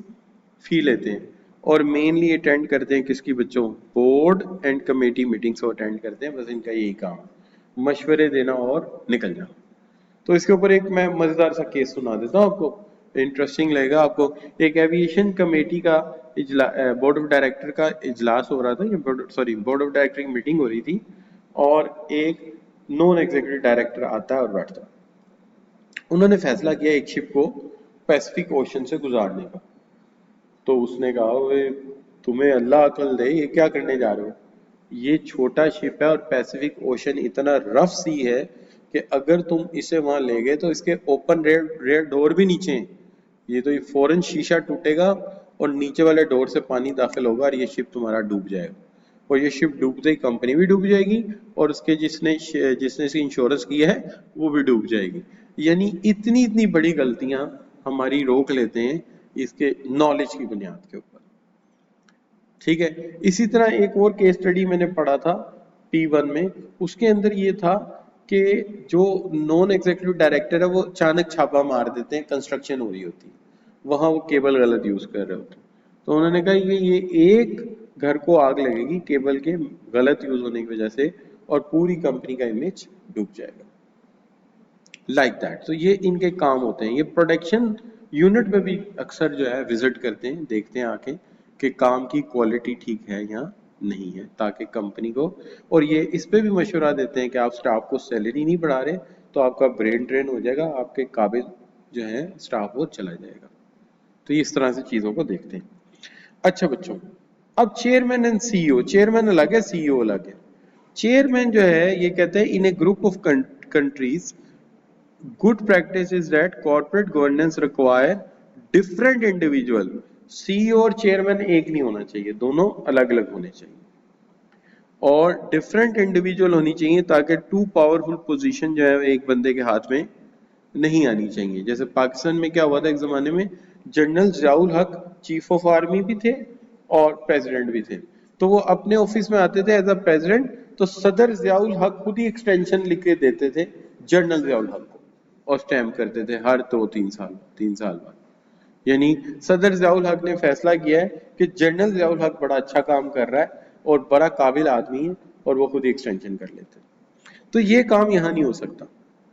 Speaker 1: फी लेते हैं। और मेनली अटेंड करते हैं किसकी बच्चों, बोर्ड एंड कमेटी मीटिंग्स को अटेंड करते हैं। बस इनका यही काम है, मशवरे देना और निकल जाना। तो इसके ऊपर एक मैं मजेदार सा केस सुना देता हूँ आपको, इंटरेस्टिंग लगेगा आपको। एक एविएशन कमेटी का बोर्ड ऑफ डायरेक्टर का इजलास हो रहा था, या बोर्ड ऑफ डायरेक्टर की मीटिंग हो रही थी, और एक नॉन एग्जीक्यूटिव डायरेक्टर आता है और बैठता है। उन्होंने फैसला किया एक शिप को पैसिफिक ओशन से गुजारने का। तो उसने कहा, वे तुम्हें अल्लाह अकल दे, ये क्या करने जा रहे हो, ये छोटा शिप है और पैसिफिक ओशन इतना रफ सी है कि अगर तुम इसे वहां ले गए तो इसके ओपन रेयर रेयर डोर भी नीचे हैं, ये तो ये फौरन शीशा टूटेगा और नीचे वाले डोर से पानी दाखिल होगा और ये शिप तुम्हारा डूब जाएगा। और ये शिप डूबते ही कंपनी भी डूब जाएगी, और उसके जिसने जिसने इसकी इंश्योरेंस किया है वो भी डूब जाएगी। यानी इतनी इतनी बड़ी गलतियां हमारी रोक लेते हैं इसके नॉलेज की बुनियाद के ऊपर। ठीक है, इसी तरह एक और केस स्टडी मैंने पढ़ा था P1 में, उसके अंदर ये था कि जो नॉन एग्जीक्यूटिव डायरेक्टर है वो अचानक छापा मार देते हैं, कंस्ट्रक्शन हो रही होती है, वहां वो केबल गलत यूज कर रहे होते हैं। तो उन्होंने कहा ये एक घर को आग लगेगी केबल के गलत यूज होने की वजह से, और पूरी कंपनी का इमेज डूब जाएगा। Like that. तो ये इनके काम होते हैं। ये प्रोडक्शन यूनिट में भी अक्सर जो है विजिट करते हैं, देखते हैं आके कि काम की क्वालिटी ठीक है या नहीं है, ताकि कंपनी को, और ये इस पे भी मशवरा देते हैं कि आप स्टाफ को सैलरी नहीं बढ़ा रहे तो आपका ब्रेन ड्रेन हो जाएगा, आपके काबिल जो है स्टाफ वो चला जाएगा। तो इस तरह से चीजों को देखते हैं। अच्छा बच्चों, अब चेयरमैन एंड सीईओ, चेयरमैन अलग है, सीईओ अलग है। चेयरमैन जो है ये कहते हैं in a group of countries good practice is that corporate governance require different individual। CEO और चेयरमैन एक नहीं होना चाहिए, दोनों अलग अलग होने चाहिए, और डिफरेंट इंडिविजुअल होनी चाहिए, ताकि टू पावरफुल पोजीशन जो है एक बंदे के हाथ में नहीं आनी चाहिए। जैसे पाकिस्तान में क्या हुआ था एक जमाने में, जनरल जियाउल हक चीफ ऑफ आर्मी भी थे और प्रेसिडेंट भी थे। तो वो अपने ऑफिस में आते थे एज अ प्रेसिडेंट, तो सदर जियाउल हक खुद ही एक्सटेंशन लिख के देते थे जनरल जियाउल हक को, और स्टैम्प करते थे हर 2-3 साल 3 साल बाद। यानी सदर जियाउल हक ने फैसला किया है कि जनरल जियाउल हक बड़ा अच्छा काम कर रहा है और बड़ा काबिल आदमी है, और वो खुद ही एक्सटेंशन कर लेते हैं। तो ये काम यहाँ नहीं हो सकता,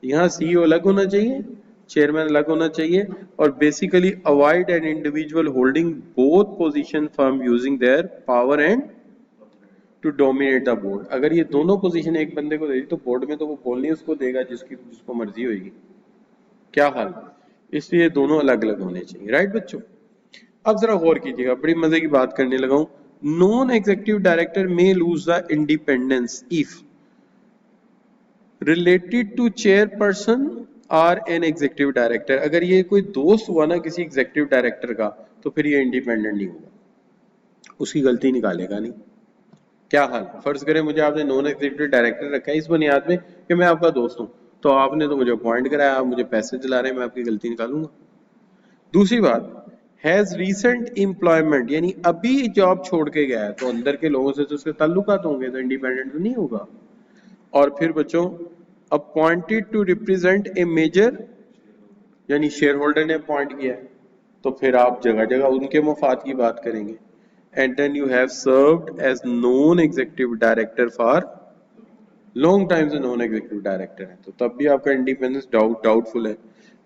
Speaker 1: यहाँ सीईओ अलग होना चाहिए, चेयरमैन अलग होना चाहिए, और basically avoid an individual holding both position from using their power and to dominate the board. अगर ये दोनों पोजीशन एक बंदे को दे दी तो बोर्ड में तो वो बोलनी उसको देगा जिसको मर्जी होगी, क्या हाल। इसलिए दोनों अलग अलग होने चाहिए। राइट बच्चों, अब जरा गौर कीजिएगा, बड़ी मजे की बात करने लगा हूं। Non executive director may lose the independence if related to chairperson or an executive director. अगर ये कोई दोस्त हुआ ना किसी एग्जीक्यूटिव डायरेक्टर का, तो फिर ये इंडिपेंडेंट नहीं होगा, उसकी गलती निकालेगा नहीं। क्या हाल, फर्ज करें मुझे आपने नॉन एग्जीक्यूटिव डायरेक्टर रखा है इस बुनियाद में कि मैं आपका दोस्त हूं, तो आपने तो मुझे अपॉइंट कराया, आप मुझे पैसे दिला रहे हैं, मैं आपकी गलती निकालूंगा? दूसरी बात, हैज रीसेंट एम्प्लॉयमेंट, यानी अभी जॉब छोड़ के गया है, तो अंदर के लोगों से तो उसके ताल्लुकात होंगे, तो इंडिपेंडेंट तो नहीं होगा। और फिर बच्चों, appointed to represent a major, यानी शेयर होल्डर ने अपॉइंट किया है, तो फिर आप जगह जगह उनके मुफाद की बात करेंगे। And then you have served as non executive director for long time से नॉन एग्जीक्यूटिव डायरेक्टर है, तो तब भी आपका इंडिपेंडेंस डाउटफुल है।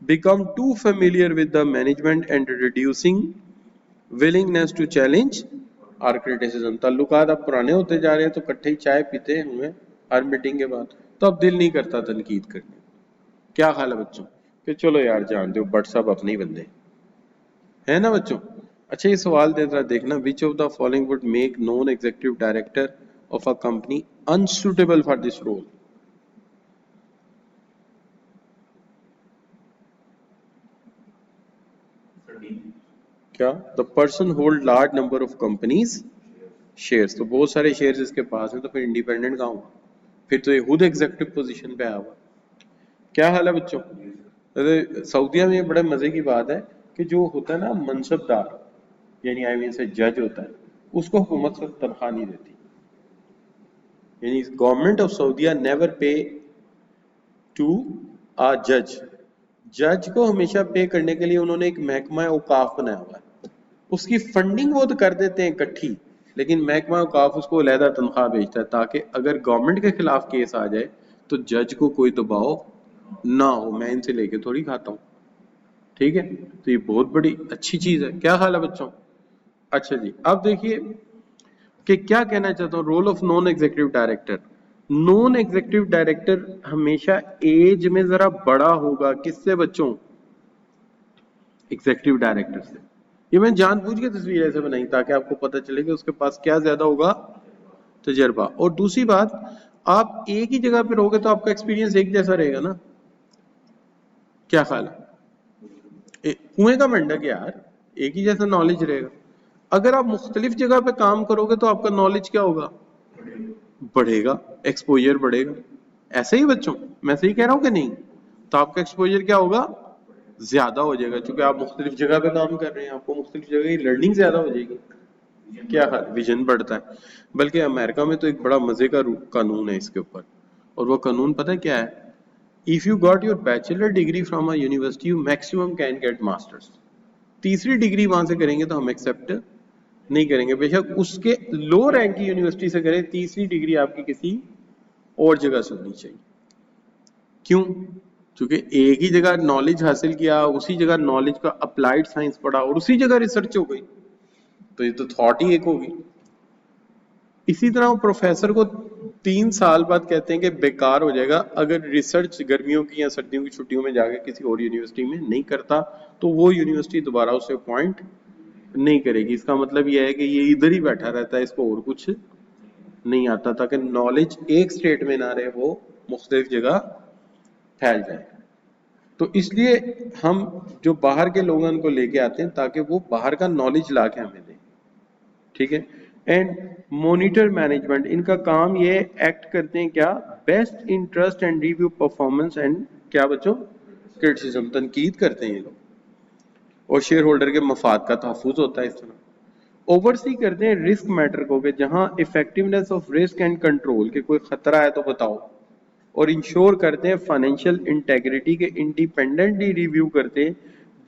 Speaker 1: Become too familiar with the management and reducing willingness to challenge or criticism. ताल्लुकात अब पुराने होते जा रहे हैं, तो इकट्ठे ही चाय पीते हुए हर मीटिंग के बाद, तो अब दिल नहीं करता तनकीद करने। क्या हाल है बच्चों, कि चलो यार जान दो, बट सब अपने ही बंदे है ना बच्चों। अच्छा, ये सवाल दे रहा देखना, which of the following would make non executive director of a company unsuitable for this role?
Speaker 2: Sir D.
Speaker 1: क्या? The person hold large number of companies shares, तो बहुत सारे शेयर्स इसके पास हैं, तो फिर इंडिपेंडेंट कहाँ हुआ? फिर तो ये खुद एग्जीक्यूटिव पोजीशन पे आया हुआ। क्या हाल है बच्चों? अरे सऊदीया में ये बड़े मजे की बात है कि जो होता है ना मनसबदार, यानी आई मीन से जज होता है, उसको हुकूमत से तनख्वाह नहीं देती। यानी गवर्नमेंट ऑफ सऊदीया नेवर पे टू आ जज। जज को हमेशा पे करने के लिए उन्होंने एक महकमा औकाफ बनाया हुआ है, उसकी फंडिंग वो तो कर देते हैं इकट्ठी, लेकिन महकमा औकाफ उसको अलहदा तनख्वाह भेजता है ताकि अगर गवर्नमेंट के खिलाफ केस आ जाए तो जज को कोई दबाव ना हो। मैं इनसे लेके थोड़ी खाता हूँ, ठीक है? तो ये बहुत बड़ी अच्छी चीज है। क्या हाल है बच्चों? अच्छा जी, अब देखिए कि क्या कहना चाहता हूँ, role of non executive director. Non executive director हमेशा एज में जरा बड़ा होगा, किससे बच्चों? एग्जीक्यूटिव डायरेक्टर से। ये मैंने जानबूझ के तस्वीर ऐसे बनाई ताकि आपको पता चले कि उसके पास क्या ज्यादा होगा, तजर्बा। और दूसरी बात, आप एक ही जगह पे रहोगे तो आपका एक्सपीरियंस एक जैसा रहेगा ना? क्या ख्याल है? कुएं का मेंढक यार, एक ही जैसा नॉलेज रहेगा। अगर आप मुख्तलिफ जगह पे काम करोगे तो आपका नॉलेज क्या होगा? बढ़ेगा, एक्सपोजर बढ़ेगा। ऐसे ही बच्चों, मैं सही कह रहा हूं कि नहीं? तो आपका एक्सपोजर क्या होगा? ज्यादा हो जाएगा, क्योंकि आप मुख्तलिफ जगह पे काम कर रहे हैं, आपको मुख्तलिफ जगह की लर्निंग ज्यादा हो जाएगी। क्या हाल, विजन बढ़ता है। बल्कि अमेरिका में तो एक बड़ा मजे का कानून है इसके ऊपर, और वो कानून पता है क्या है? If you got your bachelor degree from a university you maximum can get masters. तीसरी डिग्री वहां से करेंगे तो हम एक्सेप्ट नहीं करेंगे, बेशक उसके लो रैंक की यूनिवर्सिटी से करें, तीसरी डिग्री आपकी किसी और जगह से होनी चाहिए। क्यों? क्योंकि एक ही जगह नॉलेज हासिल किया, उसी जगह नॉलेज का अप्लाइड साइंस पढ़ा और उसी जगह रिसर्च हो गई, तो ये तो थॉट ही एक होगी। इसी तरह प्रोफेसर को 3 साल बाद कहते हैं कि बेकार हो जाएगा अगर रिसर्च गर्मियों की या सर्दियों की छुट्टियों में जाके किसी और यूनिवर्सिटी में नहीं करता, तो वो यूनिवर्सिटी दोबारा उसे अपॉइंट नहीं करेगी। इसका मतलब यह है कि ये इधर ही बैठा रहता है, इसको और कुछ नहीं आता, ताकि नॉलेज एक स्टेट में ना रहे, वो मुख्तलिफ जगह फैल जाए। तो इसलिए हम जो बाहर के लोगों को लेके आते हैं ताकि वो बाहर का नॉलेज ला के हमें दें, ठीक है? एंड मॉनिटर मैनेजमेंट, इनका काम ये एक्ट करते हैं क्या? Best interest and review performance and क्या बच्चों? क्रिटिसिज्म, तनकीद करते हैं ये लोग, और शेयर होल्डर के मफाद का तहफुज होता है इस तरह। ओवरसी करते हैं रिस्क मैटर को, कि जहां effectiveness of risk and control के कोई खतरा है तो बताओ, और इंश्योर करते हैं फाइनेंशियल इंटेग्रिटी के, इंडिपेंडेंटली रिव्यू करते हैं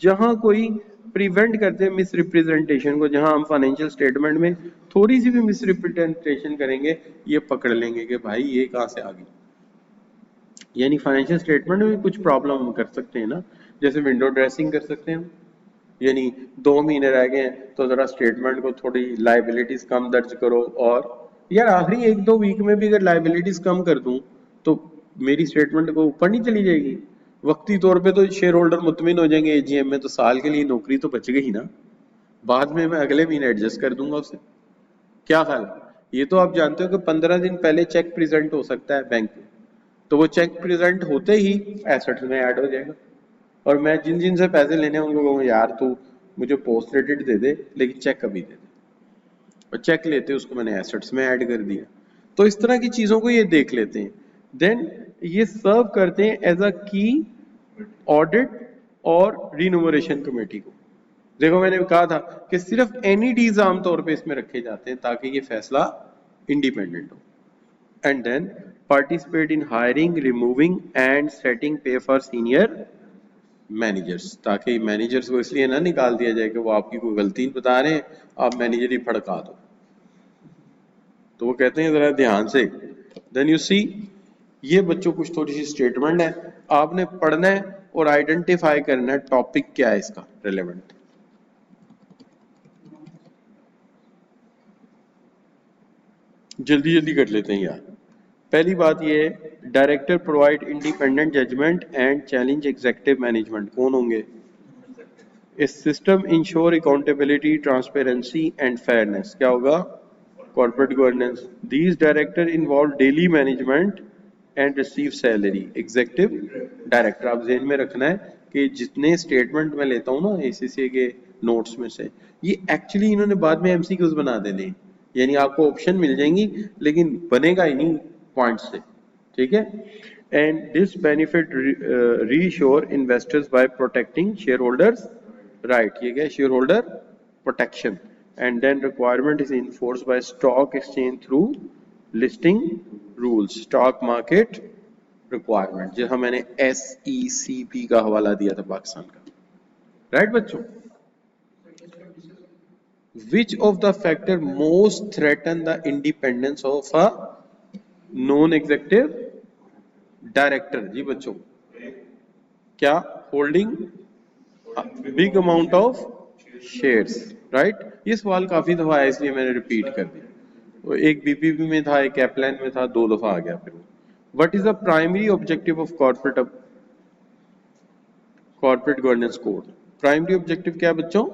Speaker 1: जहां कोई प्रिवेंट करते हैं मिस रिप्रेजेंटेशन को, जहां हम फाइनेंशियल स्टेटमेंट में थोड़ी सी भी मिस रिप्रेजेंटेशन करेंगे ये पकड़ लेंगे कि भाई ये कहां से आ गई। यानी फाइनेंशियल स्टेटमेंट में भी कुछ प्रॉब्लम हम कर सकते हैं ना, जैसे विंडो ड्रेसिंग कर सकते हैं हम। यानी 2 महीने रह गए हैं तो जरा स्टेटमेंट को थोड़ी लाइबिलिटीज कम दर्ज करो, और यार आखिरी 1-2 वीक में भी अगर लाइबिलिटीज कम कर दूं तो मेरी स्टेटमेंट को ऊपर नहीं चली जाएगी? वक्ती तौर पे तो शेयर होल्डर मुतमिन हो जाएंगे एजीएम में, तो साल के लिए नौकरी तो बच गई ना, बाद में मैं अगले महीने एडजस्ट कर दूंगा उसे। क्या ख्याल है? ये तो आप जानते हो कि 15 दिन पहले चेक प्रेजेंट हो सकता है बैंक में, तो वो चेक प्रेजेंट होते ही एसेट्स में ऐड हो जाएगा, और मैं जिन जिन से पैसे लेने हैं उनको कहूँ यार तू मुझे पोस्ट क्रेडिट दे दे लेकिन चेक कभी दे दे, और चेक लेते उसको मैंने एसेट्स में ऐड कर दिया। तो इस तरह की चीजों को ये देख लेते हैं। देन ये सर्व करते हैं एज अ की ऑडिट और रिन्यूमरेशन कमेटी को। देखो मैंने कहा था कि सिर्फ एनईडीज आमतौर पे इसमें रखे जाते हैं ताकि ये फैसला इंडिपेंडेंट हो। And then participate in hiring, removing and setting pay for senior managers, ताकि मैनेजर्स को इसलिए ना निकाल दिया जाए कि वो आपकी कोई गलती बता रहे हैं, आप मैनेजर ही फड़का दो। तो वो कहते हैं जरा ध्यान से। देन यू सी, ये बच्चों कुछ थोड़ी सी स्टेटमेंट है, आपने पढ़ना है और आइडेंटिफाई करना है टॉपिक क्या है इसका रिलेवेंट। जल्दी जल्दी कर लेते हैं यार। पहली बात ये है, director provide independent judgement and challenge executive management. कौन होंगे? इस system ensure accountability, transparency and fairness. क्या होगा? Corporate governance. These director involve daily management and receive salary. Executive director, आप जेन में रखना है कि जितने स्टेटमेंट मैं लेता हूँ ना एसीसी के नोट्स में से, ये एक्चुअली इन्होंने बाद में एमसीक्यूज बना देने हैं। यानी आपको ऑप्शन मिल जाएंगी लेकिन बनेगा ही नहीं पॉइंट से, ठीक है। And this benefit reassure investors by protecting shareholders right. ये क्या? Shareholder protection. And then requirement is enforce by stock exchange through listing rules, stock market requirement, जैसा मैंने SECP का हवाला दिया था पाकिस्तान का, राइट बच्चों। Which of the factor most threaten the independence of a non-executive director? जी बच्चों, क्या? Holding big amount of shares, right. ये सवाल काफी दफा आया इसलिए मैंने रिपीट कर दिया। वो एक बीपीपी में था, एक कैपलाइन में था, 2 दफा आ गया फिर वो। What is the primary objective of corporate governance code? Primary objective क्या है बच्चों?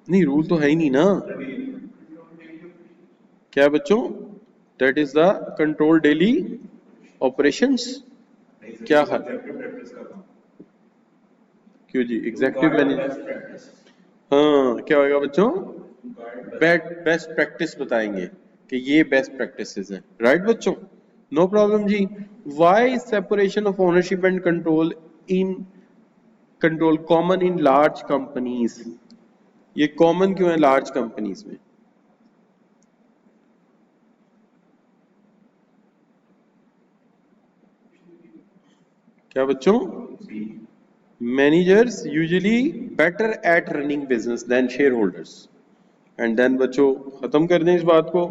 Speaker 1: नहीं, रूल तो है ही नहीं ना। क्या बच्चों? That is the control daily operations. क्या है? क्यों जी? Executive manager. हाँ, क्या होगा बच्चों? बेस्ट प्रैक्टिस बताएंगे कि ये बेस्ट प्रैक्टिसेस हैं, राइट बच्चों। नो प्रॉब्लम जी। Why separation of ownership and control common in large companies? ये कॉमन क्यों है लार्ज कंपनीज में? क्या बच्चों? Managers usually better at running business than shareholders. And then बच्चों खत्म कर दें इस बात को।